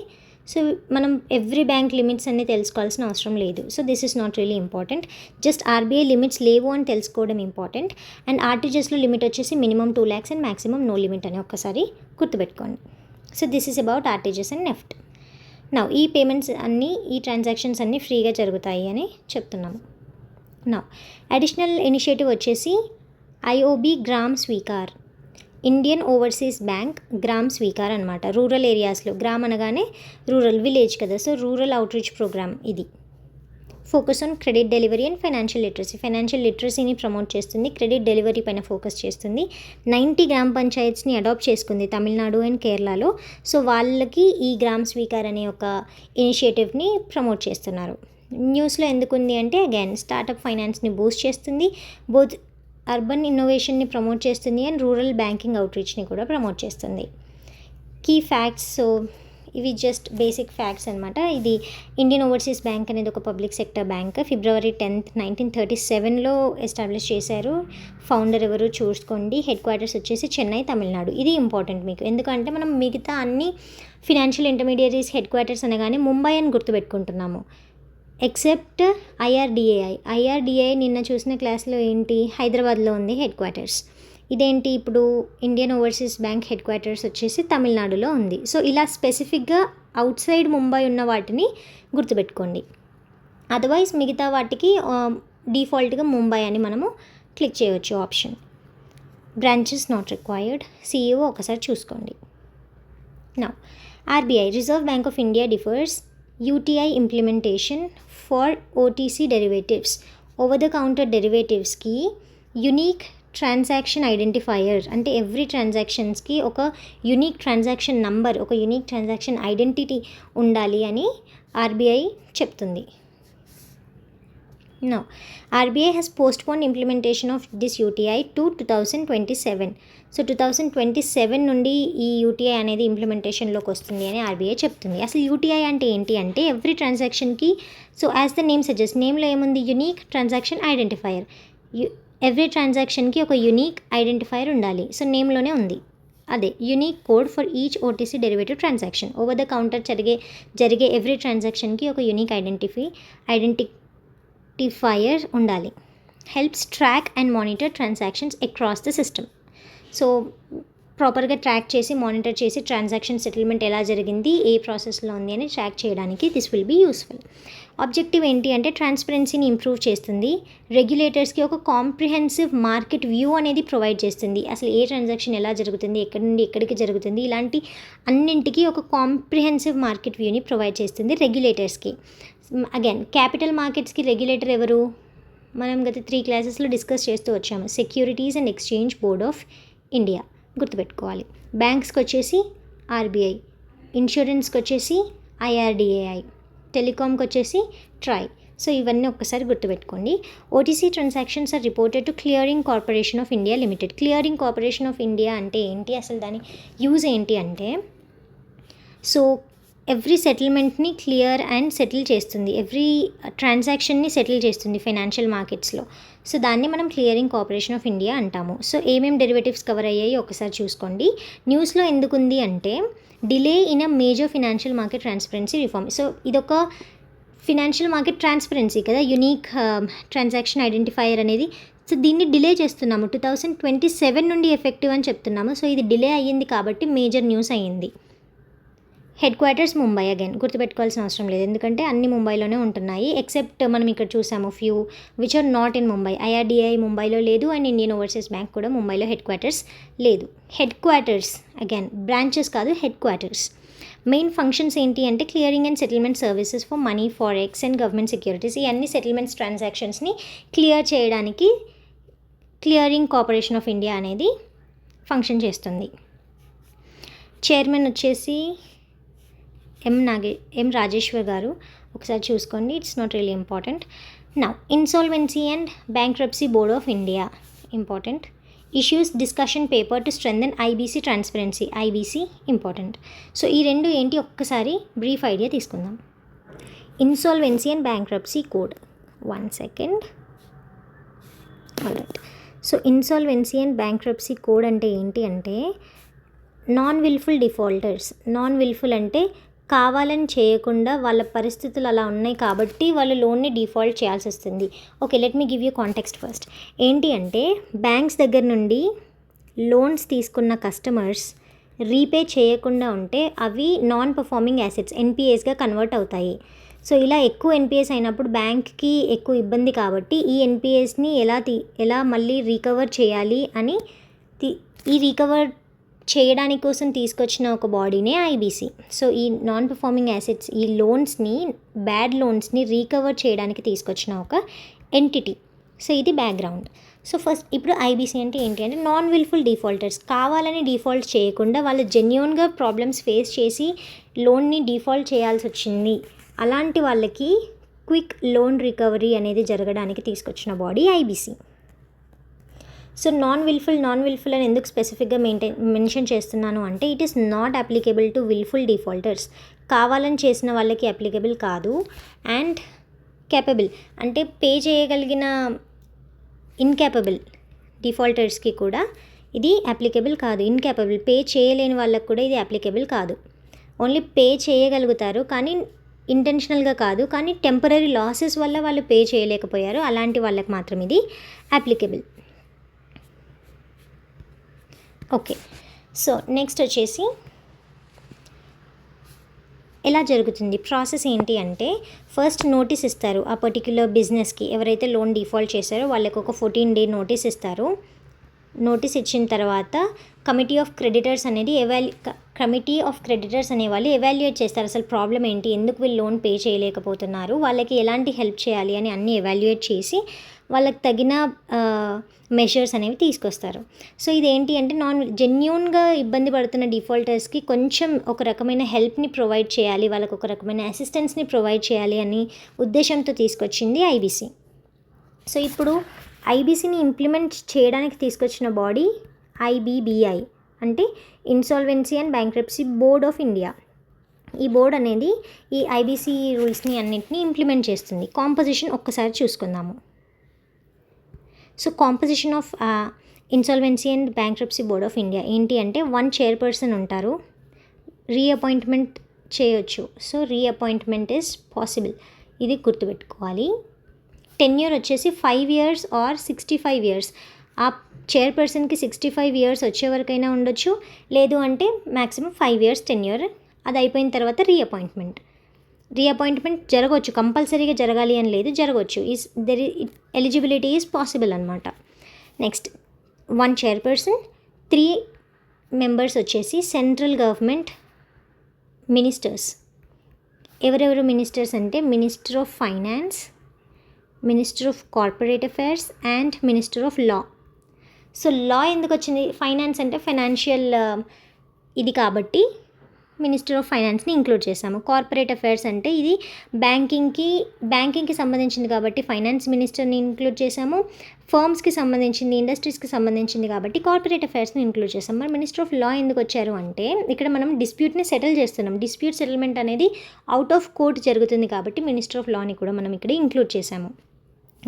సో మనం ఎవ్రీ బ్యాంక్ లిమిట్స్ అన్ని తెలుసుకోవాల్సిన అవసరం లేదు. So this is not really important, just RBI limits లేవు అని తెలుసుకోవడం ఇంపార్టెంట్. అండ్ ఆర్టీజీఎస్లో లిమిట్ వచ్చేసి minimum 2 lakhs and maximum no limit అని ఒక్కసారి గుర్తుపెట్టుకోండి. So this is about RTGS and NEFT. Now ఈ పేమెంట్స్ అన్నీ, ఈ ట్రాన్సాక్షన్స్ అన్నీ ఫ్రీగా జరుగుతాయి అని చెప్తున్నాము. నౌ అడిషనల్ ఇనిషియేటివ్ వచ్చేసి IOB Gram Swikar, Indian overseas Bank Gram Swikar అనమాట. రూరల్ ఏరియాస్లో, గ్రామ్ అనగానే రూరల్ విలేజ్ కదా, సో రూరల్ అవుట్రీచ్ ప్రోగ్రామ్ ఇది. Focus on credit delivery and financial లిటరసీని ప్రమోట్ చేస్తుంది, క్రెడిట్ డెలివరీ పైన ఫోకస్ చేస్తుంది. 90 గ్రామ పంచాయత్స్ని అడాప్ట్ చేసుకుంది తమిళనాడు అండ్ కేరళలో. సో వాళ్ళకి ఈ గ్రామ్ స్వీకార్ అనే ఒక ఇనిషియేటివ్ని ప్రమోట్ చేస్తున్నారు. న్యూస్లో ఎందుకుంది అంటే అగైన్ స్టార్టప్ ఫైనాన్స్ని బూస్ట్ చేస్తుంది, బోత్ అర్బన్ ఇన్నోవేషన్ని ప్రమోట్ చేస్తుంది అండ్ రూరల్ బ్యాంకింగ్ అవుట్రీచ్ని కూడా ప్రమోట్ చేస్తుంది. కీ ఫ్యాక్ట్స్, సో ఇవి జస్ట్ బేసిక్ ఫ్యాక్ట్స్ అనమాట. ఇది ఇండియన్ ఓవర్సీస్ బ్యాంక్ అనేది ఒక public sector bank. February 10th, 1937లో ఎస్టాబ్లిష్ చేశారు. ఫౌండర్ ఎవరు చూసుకోండి. హెడ్ క్వార్టర్స్ వచ్చేసి చెన్నై, తమిళనాడు. ఇది ఇంపార్టెంట్ మీకు, ఎందుకంటే మనం మిగతా అన్ని ఫినాన్షియల్ ఇంటర్మీడియరీస్ హెడ్ క్వార్టర్స్ అనగానే ముంబై అని గుర్తుపెట్టుకుంటున్నాము, ఎక్సెప్ట్ ఐఆర్డిఏ నిన్న చూసిన క్లాస్లో ఏంటి, హైదరాబాద్లో ఉంది హెడ్ క్వార్టర్స్. ఇదేంటి, ఇప్పుడు Indian overseas Bank head quarters వచ్చేసి తమిళనాడులో ఉంది. సో ఇలా స్పెసిఫిక్గా అవుట్ సైడ్ ముంబై ఉన్న వాటిని గుర్తుపెట్టుకోండి. అదర్వైజ్ మిగతా వాటికి డిఫాల్ట్గా ముంబై అని మనము క్లిక్ చేయవచ్చు option. Branches not required, CEO ఒకసారి చూసుకోండి. Now RBI, reserve bank of India differs UTI implementation for OTC derivatives. Over the counter డెరివేటివ్స్కి యునీక్ ట్రాన్సాక్షన్ ఐడెంటిఫైయర్, అంటే ఎవ్రీ ట్రాన్సాక్షన్స్కి ఒక యునీక్ ట్రాన్సాక్షన్ నంబర్, ఒక యునీక్ ట్రాన్సాక్షన్ ఐడెంటిటీ ఉండాలి అని RBI చెప్తుంది. Now, RBI has postponed implementation of this UTI to 2027. So 2027 నుండి ఈ UTI అనేది ఇంప్లిమెంటేషన్లోకి వస్తుంది అని RBI చెప్తుంది. అసలు UTI అంటే ఏంటి అంటే ఎవ్రీ ట్రాన్సాక్షన్కి, so as the name suggest, నేమ్లో ఏముంది, యునీక్ ట్రాన్సాక్షన్ ఐడెంటిఫైయర్. ఎవ్రీ ట్రాన్సాక్షన్కి ఒక యునీక్ ఐడెంటిఫైయర్ ఉండాలి. సో నేమ్లోనే ఉంది అదే, unique code for each OTC derivative transaction. Over the counter జరిగే ఎవ్రీ ట్రాన్సాక్షన్కి ఒక యునీక్ ఐడెంటిఫైయర్ ఉండాలి. Helps track and monitor transactions across the system. So ప్రాపర్గా ట్రాక్ చేసి, మానిటర్ చేసి ట్రాన్సాక్షన్ సెటిల్మెంట్ ఎలా జరిగింది, ఏ ప్రాసెస్లో ఉంది అని ట్రాక్ చేయడానికి this will be useful. Objective ఏంటి అంటే ట్రాన్స్పరెన్సీని ఇంప్రూవ్ చేస్తుంది. రెగ్యులేటర్స్కి ఒక కాంప్రిహెన్సివ్ మార్కెట్ వ్యూ అనేది ప్రొవైడ్ చేస్తుంది. అసలు ఏ ట్రాన్సాక్షన్ ఎలా జరుగుతుంది, ఎక్కడి నుండి ఎక్కడికి జరుగుతుంది, ఇలాంటి అన్నింటికి ఒక కాంప్రిహెన్సివ్ మార్కెట్ వ్యూని ప్రొవైడ్ చేస్తుంది రెగ్యులేటర్స్కి. అగైన్ క్యాపిటల్ మార్కెట్స్కి రెగ్యులేటర్ ఎవరు, మనం గత 3 క్లాసెస్లో డిస్కస్ చేస్తూ వచ్చాము, securities and exchange board of India, గుర్తుపెట్టుకోవాలి. బ్యాంక్స్కి వచ్చేసి RBI, ఇన్సూరెన్స్కి వచ్చేసి IRDAI, టెలికామ్కి వచ్చేసి TRAI. సో ఇవన్నీ ఒక్కసారి గుర్తుపెట్టుకోండి. OTC transactions are reported to clearing corporation of India limited. Clearing corporation of India అంటే ఏంటి, అసలు దాని యూజ్ ఏంటి అంటే, సో ఎవ్రీ సెటిల్మెంట్ని క్లియర్ అండ్ సెటిల్ చేస్తుంది, ఎవ్రీ ట్రాన్సాక్షన్ని సెటిల్ చేస్తుంది ఫైనాన్షియల్ మార్కెట్స్లో. సో దాన్ని మనం క్లియరింగ్ కార్పొరేషన్ ఆఫ్ ఇండియా అంటాము. సో ఏమేమి డెరివేటివ్స్ కవర్ అయ్యాయి ఒకసారి చూసుకోండి. న్యూస్లో ఎందుకు ఉంది అంటే delay in a major financial market transparency reform. So ఇదొక ఫినాన్షియల్ మార్కెట్ ట్రాన్స్పరెన్సీ కదా, యునీక్ ట్రాన్సాక్షన్ ఐడెంటిఫైయర్ అనేది. సో దీన్ని డిలే చేస్తున్నాము, 2027 నుండి ఎఫెక్టివ్ అని చెప్తున్నాము. సో ఇది డిలే అయ్యింది కాబట్టి మేజర్ న్యూస్ అయ్యింది. హెడ్ క్వార్టర్స్ ముంబై, అగైన్ గుర్తుపెట్టుకోవాల్సిన అవసరం లేదు, ఎందుకంటే అన్ని ముంబైలోనే ఉంటున్నాయి. ఎక్సెప్ట్ మనం ఇక్కడ చూసాము few which are not in Mumbai. IRDAI ముంబైలో లేదు అండ్ ఇండియన్ ఓవర్సీస్ బ్యాంక్ కూడా ముంబైలో హెడ్ క్వార్టర్స్ లేదు. హెడ్ క్వార్టర్స్ అగైన్ బ్రాంచెస్ కాదు, హెడ్ క్వార్టర్స్. మెయిన్ ఫంక్షన్స్ ఏంటి అంటే clearing and settlement services for money, forex and government securities. ఈ అన్ని సెటిల్మెంట్స్ ట్రాన్సాక్షన్స్ని క్లియర్ చేయడానికి క్లియరింగ్ కార్పొరేషన్ ఆఫ్ ఇండియా అనేది ఫంక్షన్ చేస్తుంది. చైర్మన్ వచ్చేసి ఎం రాజేశ్వర్ గారు, ఒకసారి చూసుకోండి, it's not really important. Now insolvency and bankruptcy board of India important. Issues discussion paper to strengthen IBC transparency, IBC important. So ఈ రెండు ఏంటి ఒక్కసారి బ్రీఫ్ ఐడియా తీసుకుందాం. Insolvency and bankruptcy code, 1 second. Alright, so insolvency and bankruptcy code అంటే ఏంటి అంటే non wilful defaulters. Non wilful అంటే కావాలని చేయకుండా వాళ్ళ పరిస్థితులు అలా ఉన్నాయి కాబట్టి వాళ్ళు లోన్ని డిఫాల్ట్ చేయాల్సి వస్తుంది. Okay, let me give you context first. ఏంటి అంటే బ్యాంక్స్ దగ్గర నుండి లోన్స్ తీసుకున్న కస్టమర్స్ రీపే చేయకుండా ఉంటే అవి నాన్ పర్ఫార్మింగ్ యాసెట్స్, NPAsగా కన్వర్ట్ అవుతాయి. సో ఇలా ఎక్కువ NPAs అయినప్పుడు బ్యాంక్కి ఎక్కువ ఇబ్బంది కాబట్టి ఈ NPAsని ఎలా మళ్ళీ రీకవర్ చేయాలి అని ఈ రీకవర్ చేయడానికి కోసం తీసుకొచ్చిన ఒక బాడీనే IBC. సో ఈ నాన్ పర్ఫార్మింగ్ యాసెట్స్, ఈ లోన్స్ని, బ్యాడ్ లోన్స్ని రీకవర్ చేయడానికి తీసుకొచ్చిన ఒక ఎంటిటీ. సో ఇది బ్యాక్గ్రౌండ్. సో ఫస్ట్ ఇప్పుడు IBC అంటే ఏంటి అంటే నాన్ విల్ఫుల్ డిఫాల్టర్స్, కావాలని డిఫాల్ట్ చేయకుండా వాళ్ళు జెన్యూన్గా ప్రాబ్లమ్స్ ఫేస్ చేసి లోన్ని డిఫాల్ట్ చేయాల్సి వచ్చింది, అలాంటి వాళ్ళకి క్విక్ లోన్ రికవరీ అనేది జరగడానికి తీసుకొచ్చిన body IBC. So non wilful అని ఎందుకు స్పెసిఫిక్గా మెన్షన్ చేస్తున్నాను అంటే it is not applicable to wilful defaulters. కావాలని చేసిన వాళ్ళకి అప్లికేబుల్ కాదు. అండ్ కేపబుల్ అంటే పే చేయగలిగిన ఇన్కేపబుల్ డిఫాల్టర్స్కి కూడా ఇది అప్లికేబుల్ కాదు. ఇన్కేపబుల్ పే చేయలేని వాళ్ళకి కూడా ఇది అప్లికేబుల్ కాదు. ఓన్లీ పే చేయగలుగుతారు కానీ ఇంటెన్షనల్గా కాదు, కానీ టెంపరీ లాసెస్ వల్ల వాళ్ళు పే చేయలేకపోయారు, అలాంటి వాళ్ళకి మాత్రం ఇది అప్లికేబుల్. ఓకే, సో నెక్స్ట్ వచ్చేసి ఎలా జరుగుతుంది ప్రాసెస్ ఏంటి అంటే ఫస్ట్ నోటీస్ ఇస్తారు ఆ పర్టిక్యులర్ బిజినెస్కి. ఎవరైతే లోన్ డిఫాల్ట్ చేశారో వాళ్ళకి ఒక 14 day నోటీస్ ఇస్తారు. నోటీస్ ఇచ్చిన తర్వాత కమిటీ ఆఫ్ క్రెడిటర్స్ అనేవాళ్ళు ఎవాల్యుయేట్ చేస్తారు. అసలు ప్రాబ్లం ఏంటి, ఎందుకు వీళ్ళు లోన్ పే చేయలేకపోతున్నారు, వాళ్ళకి ఎలాంటి హెల్ప్ చేయాలి అని అన్నీ ఎవాల్యుయేట్ చేసి వాళ్ళకి తగిన మెషర్స్ అనేవి తీసుకొస్తారు. సో ఇదేంటి అంటే జెన్యూన్గా ఇబ్బంది పడుతున్న డిఫాల్టర్స్కి కొంచెం ఒక రకమైన హెల్ప్ని ప్రొవైడ్ చేయాలి, వాళ్ళకి ఒక రకమైన అసిస్టెన్స్ని ప్రొవైడ్ చేయాలి అని ఉద్దేశంతో తీసుకొచ్చింది ఐబీసీ. సో ఇప్పుడు ఐబీసీని ఇంప్లిమెంట్ చేయడానికి తీసుకొచ్చిన బాడీ ఐబీబీఐ, అంటే insolvency and bankruptcy board of India. ఈ బోర్డ్ అనేది ఈ ఐబీసీ రూల్స్ని అన్నింటినీ ఇంప్లిమెంట్ చేస్తుంది. కాంపోజిషన్ ఒక్కసారి చూసుకుందాము. So composition of insolvency and bankruptcy board of India ఏంటి అంటే 1 chairperson ఉంటారు, రీఅపాయింట్మెంట్ చేయొచ్చు. సో రీఅపాయింట్మెంట్ ఈజ్ పాసిబుల్, ఇది గుర్తుపెట్టుకోవాలి. టెన్యూర్ వచ్చేసి 5 years ఆర్ 65 years. ఆ చైర్పర్సన్కి 65 years వచ్చే వరకైనా ఉండొచ్చు, లేదు అంటే మ్యాక్సిమం 5 years టెన్యూర్. అది అయిపోయిన తర్వాత రీఅపాయింట్మెంట్ జరగవచ్చు, కంపల్సరీగా జరగాలి అని లేదు, జరగవచ్చు. ఎలిజిబిలిటీ ఈజ్ పాసిబుల్ అనమాట. నెక్స్ట్ 1 chairperson, 3 members వచ్చేసి సెంట్రల్ గవర్నమెంట్ మినిస్టర్స్. ఎవరెవరు మినిస్టర్స్ అంటే minister of finance, minister of corporate affairs and minister of law. So law ఎందుకు వచ్చింది, ఫైనాన్స్ అంటే ఫైనాన్షియల్ ఇది కాబట్టి మినిస్టర్ ఆఫ్ ఫైనాన్స్ని ఇంక్లూడ్ చేసాము. కార్పొరేట్ అఫైర్స్ అంటే ఇది బ్యాంకింగ్కి సంబంధించింది కాబట్టి ఫైనాన్స్ మినిస్టర్ని ఇంక్లూడ్ చేసాము. ఫర్మ్స్కి సంబంధించింది, ఇండస్ట్రీస్కి సంబంధించింది కాబట్టి కార్పొరేట్ అఫైర్స్ని ఇంక్లూడ్ చేసాము. మరి మినిస్టర్ ఆఫ్ లా ఎందుకు వచ్చారు అంటే ఇక్కడ మనం డిస్ప్యూట్ని సెటిల్ చేస్తున్నాం. డిస్ప్యూట్ సెటిల్మెంట్ అనేది అవుట్ ఆఫ్ కోర్ట్ జరుగుతుంది కాబట్టి మినిస్టర్ ఆఫ్ లాని కూడా మనం ఇక్కడ ఇంక్లూడ్ చేసాము.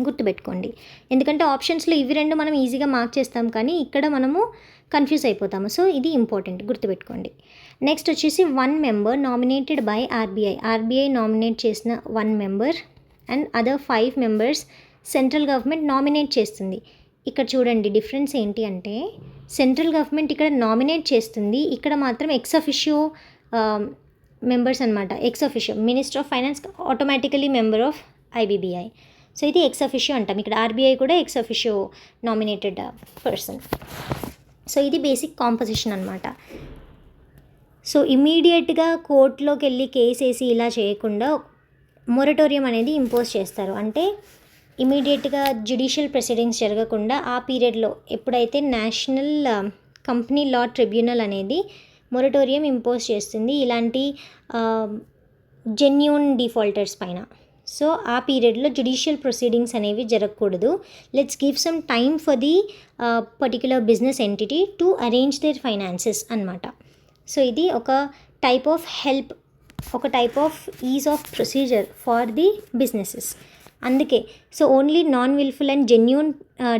గుర్తుపెట్టుకోండి, ఎందుకంటే ఆప్షన్స్లో ఇవి 2 మనం ఈజీగా మార్క్ చేస్తాం కానీ ఇక్కడ మనము కన్ఫ్యూజ్ అయిపోతాము. సో ఇది ఇంపార్టెంట్, గుర్తుపెట్టుకోండి. నెక్స్ట్ వచ్చేసి 1 member nominated by RBI nominate చేసిన 1 member and other 5 members central government nominate చేస్తుంది. ఇక్కడ చూడండి డిఫరెన్స్ ఏంటి అంటే సెంట్రల్ గవర్నమెంట్ ఇక్కడ నామినేట్ చేస్తుంది, ఇక్కడ మాత్రం ఎక్స్ అఫిషియో మెంబర్స్ అనమాట. Ex officio minister of finance automatically member of IBBI. So ఇది ఎక్స్ అఫిషియో అంటాం. ఇక్కడ ఆర్బీఐ కూడా ex officio nominated person. So ఇది బేసిక్ కాంపోజిషన్ అనమాట. సో ఇమీడియట్గా కోర్టులోకి వెళ్ళి కేసు వేసి ఇలా చేయకుండా మొరటోరియం అనేది ఇంపోజ్ చేస్తారు. అంటే ఇమీడియట్గా జ్యుడిషియల్ ప్రొసీడింగ్స్ జరగకుండా ఆ పీరియడ్లో ఎప్పుడైతే నేషనల్ కంపెనీ లా ట్రిబ్యునల్ అనేది మొరటోరియం ఇంపోజ్ చేస్తుంది ఇలాంటి జెన్యూన్ డిఫాల్టర్స్ పైన. సో ఆ పీరియడ్లో జ్యుడిషియల్ ప్రొసీడింగ్స్ అనేవి జరగకూడదు. Let's give some time for the particular business entity to arrange their finances అనమాట. సో ఇది ఒక టైప్ ఆఫ్ హెల్ప్, ఒక type of ease of procedure for the businesses. అందుకే so only non wilful and genuine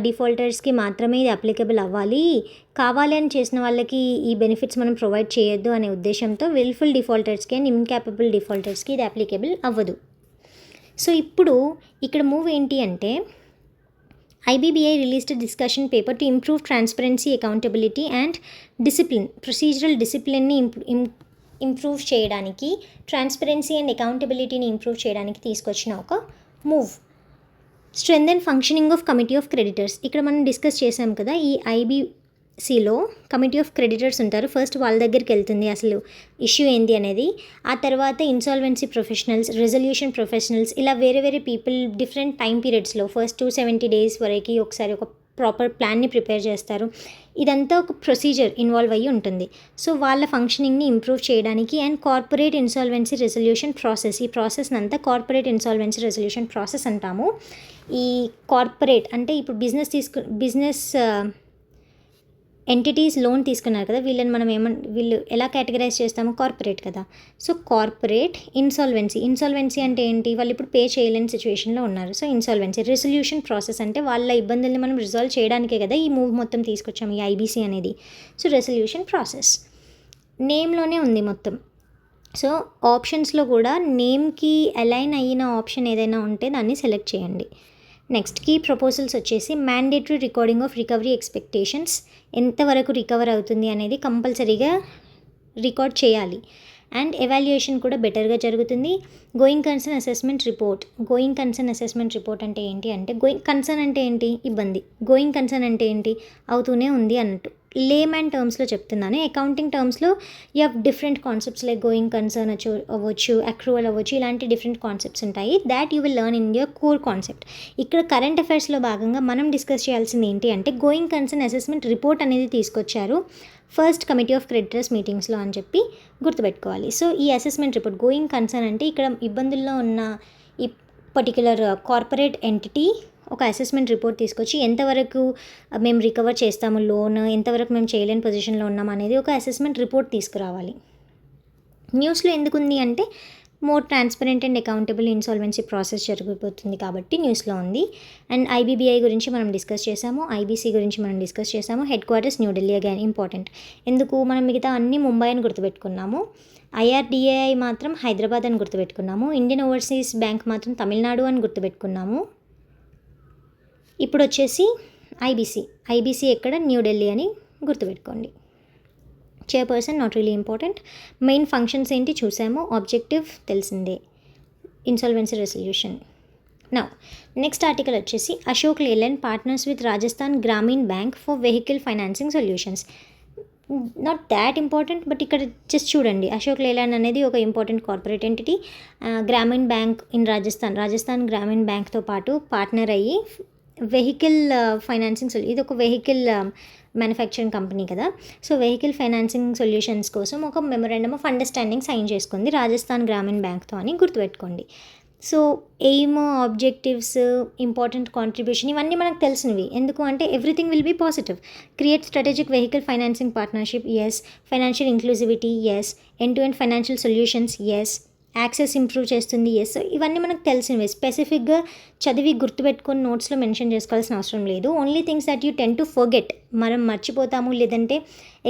డిఫాల్టర్స్కి మాత్రమే ఇది applicable అవ్వాలి, కావాలి అని చేసిన వాళ్ళకి ఈ బెనిఫిట్స్ మనం ప్రొవైడ్ చేయొద్దు అనే ఉద్దేశంతో విల్ఫుల్ డిఫాల్టర్స్కి అండ్ ఇన్కాపబుల్ డిఫాల్టర్స్కి ఇది అప్లికబుల్ అవ్వదు. సో ఇప్పుడు ఇక్కడ మూవ్ ఏంటి అంటే IBBI released discussion paper to improve transparency, accountability and discipline. Procedural డిసిప్లిన్ని ఇంప్రూవ్ చేయడానికి, ట్రాన్స్పరెన్సీ అండ్ అకౌంటబిలిటీని ఇంప్రూవ్ చేయడానికి తీసుకొచ్చిన ఒక move. Strengthen functioning of committee of creditors. ఇక్కడ మనం డిస్కస్ చేసాం కదా, ఈ ఐబీసీలో కమిటీ ఆఫ్ క్రెడిటర్స్ ఉంటారు. ఫస్ట్ వాళ్ళ దగ్గరికి వెళ్తుంది అసలు ఇష్యూ ఏంది అనేది. ఆ తర్వాత ఇన్సాల్వెన్సీ ప్రొఫెషనల్స్, రెజల్యూషన్ ప్రొఫెషనల్స్, ఇలా వేరే వేరే పీపుల్ డిఫరెంట్ టైం పీరియడ్స్లో ఫస్ట్ 270 days వరకు ఒకసారి ఒక ప్రాపర్ ప్లాన్ని ప్రిపేర్ చేస్తారు. ఇదంతా ఒక ప్రొసీజర్ ఇన్వాల్వ్ అయ్యి ఉంటుంది. సో వాళ్ళ ఫంక్షనింగ్ని ఇంప్రూవ్ చేయడానికి and corporate insolvency resolution process, ఈ ప్రాసెస్ని అంతా కార్పొరేట్ ఇన్సాల్వెన్సీ రెజల్యూషన్ ప్రాసెస్ అంటాము. ఈ కార్పొరేట్ అంటే ఇప్పుడు బిజినెస్ ఎంటిటీస్ లోన్ తీసుకున్నారు కదా, వీళ్ళు ఎలా కేటగరైజ్ చేస్తాము, కార్పొరేట్ కదా. సో కార్పొరేట్ ఇన్సాల్వెన్సీ అంటే ఏంటి, వాళ్ళు ఇప్పుడు పే చేయలేని సిచ్యువేషన్లో ఉన్నారు. సో ఇన్సాల్వెన్సీ రెజల్యూషన్ ప్రాసెస్ అంటే వాళ్ళ ఇబ్బందుల్ని మనం రిజాల్వ్ చేయడానికే కదా ఈ మూవ్ మొత్తం తీసుకొచ్చాము, ఈ ఐబీసీ అనేది. సో రెజల్యూషన్ ప్రాసెస్ నేమ్లోనే ఉంది మొత్తం. సో ఆప్షన్స్లో కూడా నేమ్కి అలైన్ అయిన ఆప్షన్ ఏదైనా ఉంటే దాన్ని సెలెక్ట్ చేయండి. నెక్స్ట్ కీ ప్రపోజల్స్ వచ్చేసి mandatory recording of recovery expectations, ఎంతవరకు రికవర్ అవుతుంది అనేది కంపల్సరీగా రికార్డ్ చేయాలి. అండ్ ఎవాల్యుయేషన్ కూడా బెటర్గా జరుగుతుంది. గోయింగ్ కన్సర్న్ అసెస్మెంట్ రిపోర్ట్ అంటే ఏంటి అంటే, గోయింగ్ కన్సర్న్ అంటే ఏంటి, ఇబ్బంది. గోయింగ్ కన్సర్న్ అంటే ఏంటి, అవుతూనే ఉంది అన్నట్టు. లేమ్యాన్ టర్మ్స్లో చెప్తున్నాను. అకౌంటింగ్ టర్మ్స్లో you have different concepts like going concern అవ్వచ్చు, అక్రూవల్ అవ్వచ్చు, ఇలాంటి డిఫరెంట్ కాన్సెప్ట్స్ ఉంటాయి. That you will learn in your core concept. ఇక్కడ కరెంట్ అఫైర్స్లో భాగంగా మనం డిస్కస్ చేయాల్సింది ఏంటి అంటే, గోయింగ్ కన్సర్న్ అసెస్మెంట్ రిపోర్ట్ అనేది తీసుకొచ్చారు ఫస్ట్ కమిటీ ఆఫ్ క్రెడిటర్స్ మీటింగ్స్లో అని చెప్పి గుర్తుపెట్టుకోవాలి. సో ఈ అసెస్మెంట్ రిపోర్ట్ గోయింగ్ కన్సర్న్ అంటే ఇక్కడ ఇబ్బందుల్లో ఉన్న ఈ పర్టిక్యులర్ కార్పొరేట్ ఎంటిటీ ఒక అసెస్మెంట్ రిపోర్ట్ తీసుకొచ్చి ఎంతవరకు మేము రికవర్ చేస్తాము లోన్, ఎంతవరకు మేము చేయలేని పొజిషన్లో ఉన్నాం అనేది ఒక అసెస్మెంట్ రిపోర్ట్ తీసుకురావాలి. న్యూస్లో ఎందుకుంది అంటే more transparent and accountable insolvency process జరగబోతుంది కాబట్టి న్యూస్లో ఉంది. అండ్ ఐబీబీఐ గురించి మనం డిస్కస్ చేసాము, ఐబీసీ గురించి మనం డిస్కస్ చేసాము. Head quarters New Delhi again important. ఎందుకు మనం మిగతా అన్ని ముంబై అని గుర్తుపెట్టుకున్నాము, ఐఆర్డిఏఐ మాత్రం హైదరాబాద్ అని గుర్తుపెట్టుకున్నాము, ఇండియన్ ఓవర్సీస్ బ్యాంక్ మాత్రం తమిళనాడు అని గుర్తుపెట్టుకున్నాము. ఇప్పుడు వచ్చేసి ఐబీసీ ఎక్కడ, న్యూఢిల్లీ అని గుర్తుపెట్టుకోండి. Chairperson not really important. Main functions ఏంటి చూసాము, ఆబ్జెక్టివ్ తెలిసిందే, insolvency resolution. Now next article వచ్చేసి Ashok Leyland partners with Rajasthan Grameen bank for vehicle financing solutions. Not that important, but ఇక్కడ జస్ట్ చూడండి, అశోక్ లేలాండ్ అనేది ఒక important corporate entity. Grameen bank in Rajasthan Grameen బ్యాంక్తో పాటు పార్ట్నర్ అయ్యి వెహికల్ ఫైనాన్సింగ్ ఇది ఒక వెహికల్ మ్యానుఫ్యాక్చరింగ్ కంపెనీ కదా. సో వెహికల్ ఫైనాన్సింగ్ సొల్యూషన్స్ కోసం ఒక మెమొరాండమ్ ఆఫ్ అండర్స్టాండింగ్ సైన్ చేసుకుంది రాజస్థాన్ గ్రామీణ్ బ్యాంక్తో అని గుర్తుపెట్టుకోండి. So aim, objectives, important contribution ఇవన్నీ మనకు తెలిసినవి. ఎందుకు అంటే everything will be positive. Create strategic vehicle financing partnership, yes. Financial inclusivity, yes. End to end financial solutions, yes. Access improve చేస్తుంది, ఎస్. ఇవన్నీ మనకు తెలిసినవి. స్పెసిఫిక్గా చదివి గుర్తుపెట్టుకొని నోట్స్లో మెన్షన్ చేసుకోవాల్సిన అవసరం లేదు. Only things that you ten to forget, మనం మర్చిపోతాము లేదంటే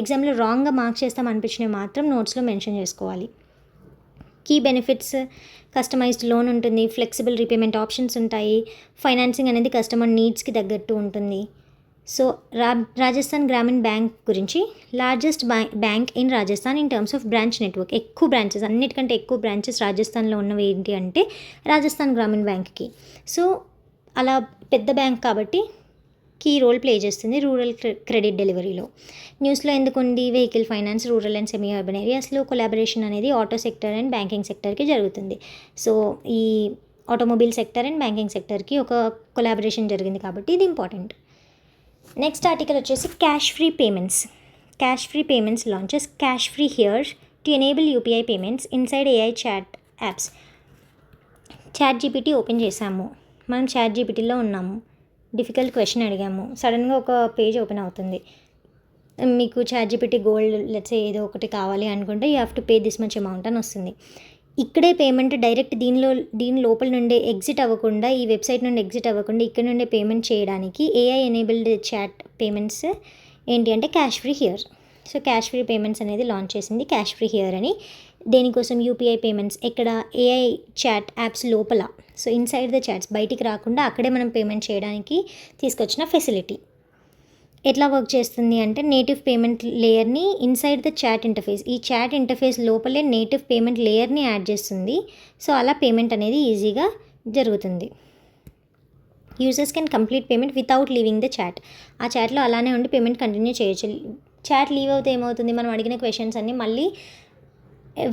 ఎగ్జామ్లో రాంగ్గా మార్క్స్ చేస్తాం అనిపించినవి మాత్రం నోట్స్లో మెన్షన్ చేసుకోవాలి. కీ బెనిఫిట్స్, కస్టమైజ్డ్ లోన్ ఉంటుంది, ఫ్లెక్సిబుల్ రీపేమెంట్ ఆప్షన్స్ ఉంటాయి, ఫైనాన్సింగ్ అనేది కస్టమర్ నీడ్స్కి తగ్గట్టు ఉంటుంది. సో రాజస్థాన్ గ్రామీణ్ బ్యాంక్ గురించి, largest bank in Rajasthan in terms of branch network. ఎక్కువ బ్రాంచెస్, అన్నిటికంటే ఎక్కువ బ్రాంచెస్ రాజస్థాన్లో ఉన్నవి ఏంటి అంటే రాజస్థాన్ గ్రామీణ్ బ్యాంక్కి. సో అలా పెద్ద బ్యాంక్ కాబట్టి కీ రోల్ ప్లే చేస్తుంది రూరల్ క్రెడిట్ డెలివరీలో. న్యూస్లో ఎందుకుంది, vehicle finance rural and semi urban ఏరియాస్లో కొలాబరేషన్ అనేది ఆటో సెక్టర్ అండ్ బ్యాంకింగ్ సెక్టర్కి జరుగుతుంది. సో ఈ ఆటోమొబైల్ సెక్టర్ అండ్ బ్యాంకింగ్ సెక్టర్కి ఒక కొలాబరేషన్ జరిగింది కాబట్టి ఇది ఇంపార్టెంట్. నెక్స్ట్ ఆర్టికల్ వచ్చేసి Cashfree payments launches Cashfree here to enable UPI payments inside AI chat apps. ChatGPT open చేసాము, మనం చాట్ జీపీటీలో ఉన్నాము, డిఫికల్ట్ క్వశ్చన్ అడిగాము, సడన్గా ఒక పేజ్ ఓపెన్ అవుతుంది. మీకు చాట్ జీపీటీ గోల్డ్ లెట్స్ ఏదో ఒకటి కావాలి అనుకుంటే you have to pay this much amount అని వస్తుంది. ఇక్కడే పేమెంట్ డైరెక్ట్ దీని లోపల నుండే ఎగ్జిట్ అవ్వకుండా, ఈ వెబ్సైట్ నుండి ఎగ్జిట్ అవ్వకుండా ఇక్కడ నుండే పేమెంట్ చేయడానికి ఏఐ ఎనేబుల్డ్ చాట్ పేమెంట్స్ ఏంటి అంటే cash free here. So cash free payments అనేది లాంచ్ చేసింది క్యాష్ ఫ్రీ హియర్ అని. దేనికోసం, యూపీఐ పేమెంట్స్ ఎక్కడ, ఏఐ చాట్ యాప్స్ లోపల. సో ఇన్సైడ్ ద చాట్స్, బయటికి రాకుండా అక్కడే మనం పేమెంట్ చేయడానికి తీసుకొచ్చిన ఫెసిలిటీ. ఎట్లా వర్క్ చేస్తుంది అంటే నేటివ్ పేమెంట్ లేయర్ని ఇన్సైడ్ ద చాట్ ఇంటర్ఫేస్, ఈ చాట్ ఇంటర్ఫేస్ లోపలే నేటివ్ పేమెంట్ లేయర్ని యాడ్ చేస్తుంది. సో అలా పేమెంట్ అనేది ఈజీగా జరుగుతుంది. Users can complete payment without leaving the chat. ఆ చాట్లో అలానే ఉండి పేమెంట్ కంటిన్యూ చేయొచ్చు. చాట్ లీవ్ అవుతే ఏమవుతుంది, మనం అడిగిన క్వశ్చన్స్ అన్నీ మళ్ళీ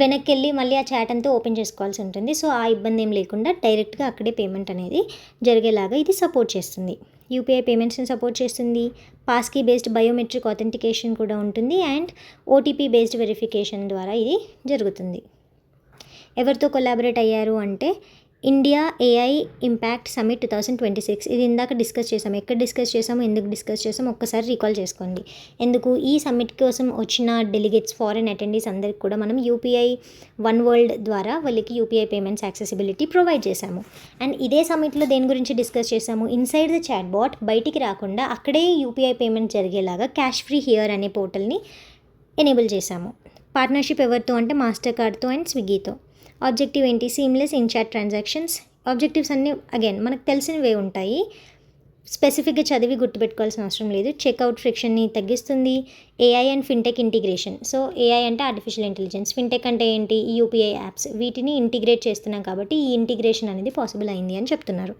వెనక్కి వెళ్ళి మళ్ళీ ఆ చాట్ అంతా ఓపెన్ చేసుకోవాల్సి ఉంటుంది. సో ఆ ఇబ్బంది ఏం లేకుండా డైరెక్ట్గా అక్కడే పేమెంట్ అనేది జరిగేలాగా ఇది సపోర్ట్ చేస్తుంది. యూపీఐ పేమెంట్స్ని సపోర్ట్ చేస్తుంది. పాస్కీ బేస్డ్ బయోమెట్రిక్ ఆథెంటికేషన్ కూడా ఉంటుంది అండ్ ఓటీపీ బేస్డ్ వెరిఫికేషన్ ద్వారా ఇది జరుగుతుంది. ఎవరితో కొలాబరేట్ అయ్యారు అంటే ఇండియా ఏఐ ఇంపాక్ట్ సమ్మిట్ 2026. ఇది ఇందాక డిస్కస్ చేసాము. ఎక్కడ డిస్కస్ చేసాము, ఎందుకు డిస్కస్ చేసాము ఒక్కసారి రీకాల్ చేసుకోండి. ఎందుకు ఈ సమ్మిట్ కోసం వచ్చిన డెలిగేట్స్, ఫారెన్ అటెండీస్ అందరికి కూడా మనం యూపీఐ వన్ వరల్డ్ ద్వారా వాళ్ళకి యూపీఐ పేమెంట్స్ యాక్సెసిబిలిటీ ప్రొవైడ్ చేశాము. అండ్ ఇదే సమ్మిట్లో దేని గురించి డిస్కస్ చేసాము, ఇన్సైడ్ ద చాట్ బాట్ బయటికి రాకుండా అక్కడే యూపీఐ పేమెంట్ జరిగేలాగా క్యాష్ ఫ్రీ హియర్ అనే పోర్టల్ని ఎనేబుల్ చేశాము. పార్ట్నర్షిప్ ఎవరితో అంటే మాస్టర్ కార్డ్తో అండ్ స్విగ్గీతో. ఆబ్జెక్టివ్ ఏంటి, seamless in chat transactions. Objectives అన్నీ అగైన్ మనకు తెలిసినవే ఉంటాయి, స్పెసిఫిక్గా చదివి గుర్తుపెట్టుకోవాల్సిన అవసరం లేదు. చెక్అవుట్ ఫ్రిక్షన్ని తగ్గిస్తుంది. AI and fintech integration. So AI అంటే ఆర్టిఫిషియల్ ఇంటెలిజెన్స్, ఫిన్టెక్ అంటే ఏంటి, యూపీఐ యాప్స్, వీటిని ఇంటిగ్రేట్ చేస్తున్నాం కాబట్టి ఈ ఇంటిగ్రేషన్ అనేది పాసిబుల్ అయింది అని చెప్తున్నారు.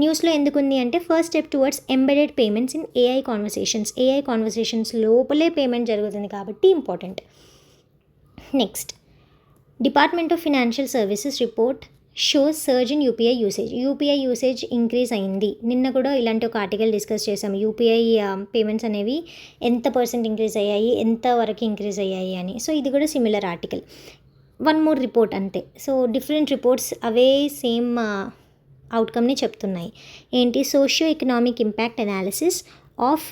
న్యూస్లో ఎందుకుంది అంటే first step towards embedded payments in AI conversations. AI conversations లోపలే పేమెంట్ జరుగుతుంది కాబట్టి important. Next, department of financial services report shows surge in UPI usage. UPI usage increase అయింది. నిన్న కూడా ఇలాంటి ఒక ఆర్టికల్ డిస్కస్ చేసాము. యూపీఐ పేమెంట్స్ అనేవి ఎంత పర్సెంట్ ఇంక్రీజ్ అయ్యాయి, ఎంత వరకు ఇంక్రీజ్ అయ్యాయి అని. సో ఇది కూడా similar article. One more report అంతే. సో డిఫరెంట్ రిపోర్ట్స్ అవే సేమ్ అవుట్కమ్ని చెప్తున్నాయి. ఏంటి, socio economic impact analysis of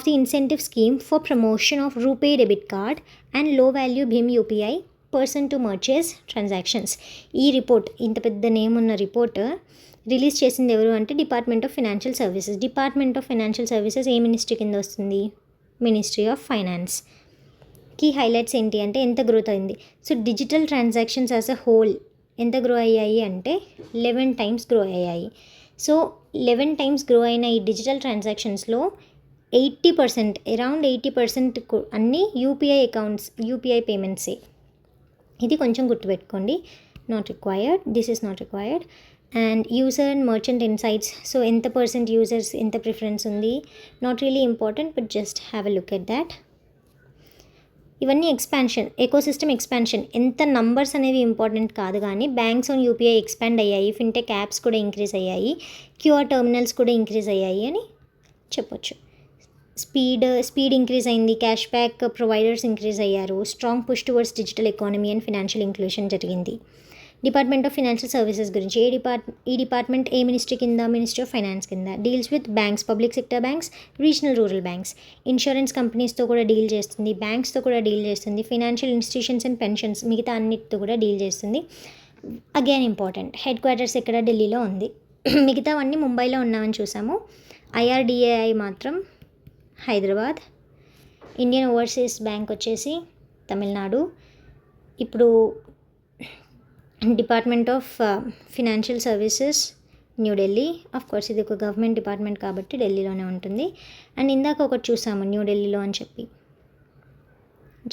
the incentive scheme for promotion of RuPay debit card and low value భీమ్ UPI person to merchant transactions. ఈ రిపోర్ట్, ఇంత పెద్ద నేమ్ ఉన్న రిపోర్ట్ రిలీజ్ చేసింది ఎవరు అంటే department of financial services. Department of financial services ఏ ministry కింద వస్తుంది, ministry of finance. Key highlights ఏంటి అంటే ఎంత గ్రోత్ అయింది. So digital transactions as a whole ఎంత గ్రో అయ్యాయి అంటే 11 times గ్రో అయ్యాయి. సో 11 times గ్రో అయిన ఈ డిజిటల్ ట్రాన్సాక్షన్స్లో 80%, అరౌండ్ 80% అన్నీ యూపీఐ అకౌంట్స్, యూపీఐ పేమెంట్సే. ఇది కొంచెం గుర్తుపెట్టుకోండి. Not required, this is not required. And user and merchant insights. So ఎంత పర్సెంట్ యూజర్స్, ఎంత ప్రిఫరెన్స్ ఉంది, not really important but just have a look at that. ఇవన్నీ ఎక్స్పాన్షన్, ఎకోసిస్టమ్ ఎక్స్పాన్షన్. ఎంత numbers అనేవి important కాదు, కానీ బ్యాంక్స్ ఆన్ యూపీఐ ఎక్స్పాండ్ అయ్యాయి, fintech apps కూడా ఇంక్రీజ్ అయ్యాయి, క్యూఆర్ టర్మినల్స్ కూడా ఇంక్రీజ్ అయ్యాయి అని చెప్పొచ్చు. స్పీడ్ ఇంక్రీజ్ అయింది, క్యాష్ బ్యాక్ ప్రొవైడర్స్ ఇంక్రీజ్ అయ్యారు, strong push towards digital economy and financial inclusion జరిగింది. డిపార్ట్మెంట్ ఆఫ్ ఫినాన్షియల్ సర్వీసెస్ గురించి, ఈ డిపార్ట్మెంట్ ఏ మినిస్ట్రీ కింద, మినిస్ట్రీ ఆఫ్ ఫైనాన్స్ కింద. Deals with banks, public sector banks, regional rural banks. Insurance కంపెనీస్తో కూడా deal చేస్తుంది, బ్యాంక్స్తో కూడా డీల్ చేస్తుంది, ఫినాన్షియల్ ఇన్స్టిట్యూషన్స్ అండ్ పెన్షన్స్ మిగతా అన్నిటితో కూడా డీల్ చేస్తుంది. అగైన్ ఇంపార్టెంట్, హెడ్ క్వార్టర్స్ ఎక్కడ, ఢిల్లీలో ఉంది. మిగతావన్నీ ముంబైలో ఉన్నామని చూసాము. ఐఆర్డిఏఐ మాత్రం హైదరాబాద్. ఇండియన్ ఓవర్సీస్ బ్యాంక్ వచ్చేసి తమిళనాడు. ఇప్పుడు department of financial services New Delhi. Of course ఇది ఒక గవర్నమెంట్ డిపార్ట్మెంట్ కాబట్టి ఢిల్లీలోనే ఉంటుంది. అండ్ ఇందాక ఒకటి చూసాము న్యూఢిల్లీలో అని చెప్పి,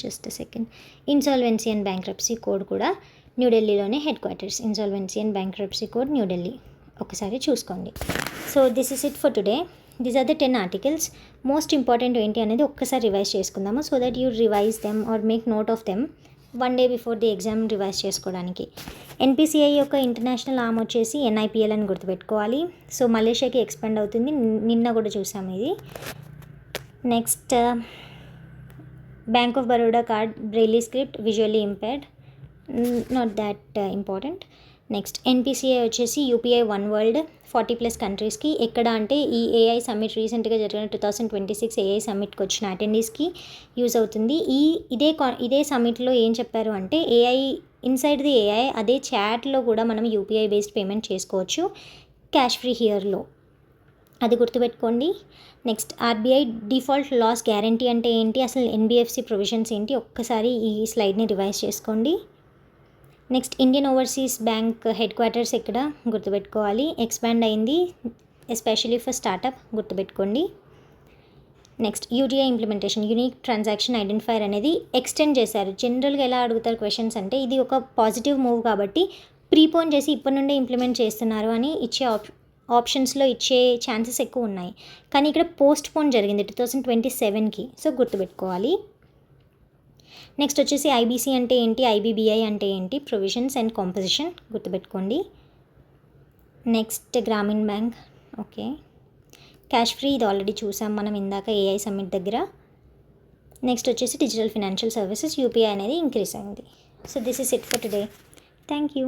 just a second. Insolvency and bankruptcy code కూడా న్యూఢిల్లీలోనే head quarters. Insolvency and bankruptcy code New Delhi. ఒకసారి చూసుకోండి. So this is it for today. These are the 10 articles. Most important ఏంటి అనేది ఒక్కసారి రివైజ్ చేసుకుందాము, so that you revise them are make note of them one day before the exam revise చేసుకోవడానికి. NPCI యొక్క international arm వచ్చేసి ఎన్ఐపిఎల్ అని గుర్తుపెట్టుకోవాలి. So మలేషియాకి expand అవుతుంది, నిన్న కూడా చూసాము ఇది. Next, bank of Baroda card Braille script, visually impaired, not that important. Next, NPCI వచ్చేసి యూపీఐ వన్ వరల్డ్ 40+ కంట్రీస్కి. ఎక్కడ అంటే ఈ ఏఐ సమ్మిట్, రీసెంట్గా జరిగిన 2026 ఏఐ సమ్మిట్కి వచ్చిన అటెండీస్కి యూజ్ అవుతుంది. ఇదే సమ్మిట్లో ఏం చెప్పారు అంటే ఏఐ ఇన్సైడ్ ది ఏఐ, అదే చాట్లో కూడా మనం యూపీఐ బేస్డ్ పేమెంట్ చేసుకోవచ్చు క్యాష్ ఫ్రీ హియర్లో. అది గుర్తుపెట్టుకోండి. Next, RBI default loss guarantee అంటే ఏంటి, అసలు ఎన్బిఎఫ్సి ప్రొవిజన్స్ ఏంటి, ఒక్కసారి ఈ స్లైడ్ని రివైజ్ చేసుకోండి. Next, Indian overseas Bank headquarters ఎక్కడ గుర్తుపెట్టుకోవాలి, ఎక్స్పాండ్ అయింది ఎస్పెషలీ ఫర్ స్టార్టప్, గుర్తుపెట్టుకోండి. Next, UTI implementation, unique transaction identifier అనేది ఎక్స్టెండ్ చేశారు. జనరల్గా ఎలా అడుగుతారు క్వశ్చన్స్ అంటే, ఇది ఒక పాజిటివ్ మూవ్ కాబట్టి ప్రీపోన్ చేసి ఇప్పటి నుండే ఇంప్లిమెంట్ చేస్తున్నారు అని ఇచ్చే ఆప్షన్స్లో ఇచ్చే ఛాన్సెస్ ఎక్కువ ఉన్నాయి. కానీ ఇక్కడ పోస్ట్ పోన్ జరిగింది 2027కి, సో గుర్తుపెట్టుకోవాలి. నెక్స్ట్ వచ్చేసి ఐబీసీ అంటే ఏంటి, ఐబీబీఐ అంటే ఏంటి, ప్రొవిజన్స్ అండ్ కాంపోజిషన్ గుర్తుపెట్టుకోండి. నెక్స్ట్, గ్రామీణ బ్యాంక్. ఓకే, క్యాష్ ఫ్రీ ఇది ఆల్రెడీ చూసాం మనం ఇందాక ఏఐ సమ్మిట్ దగ్గర. నెక్స్ట్ వచ్చేసి డిజిటల్ ఫినాన్షియల్ సర్వీసెస్ యూపీఐ అనేది ఇంక్రీస్ అయింది. So this is it for today. Thank you.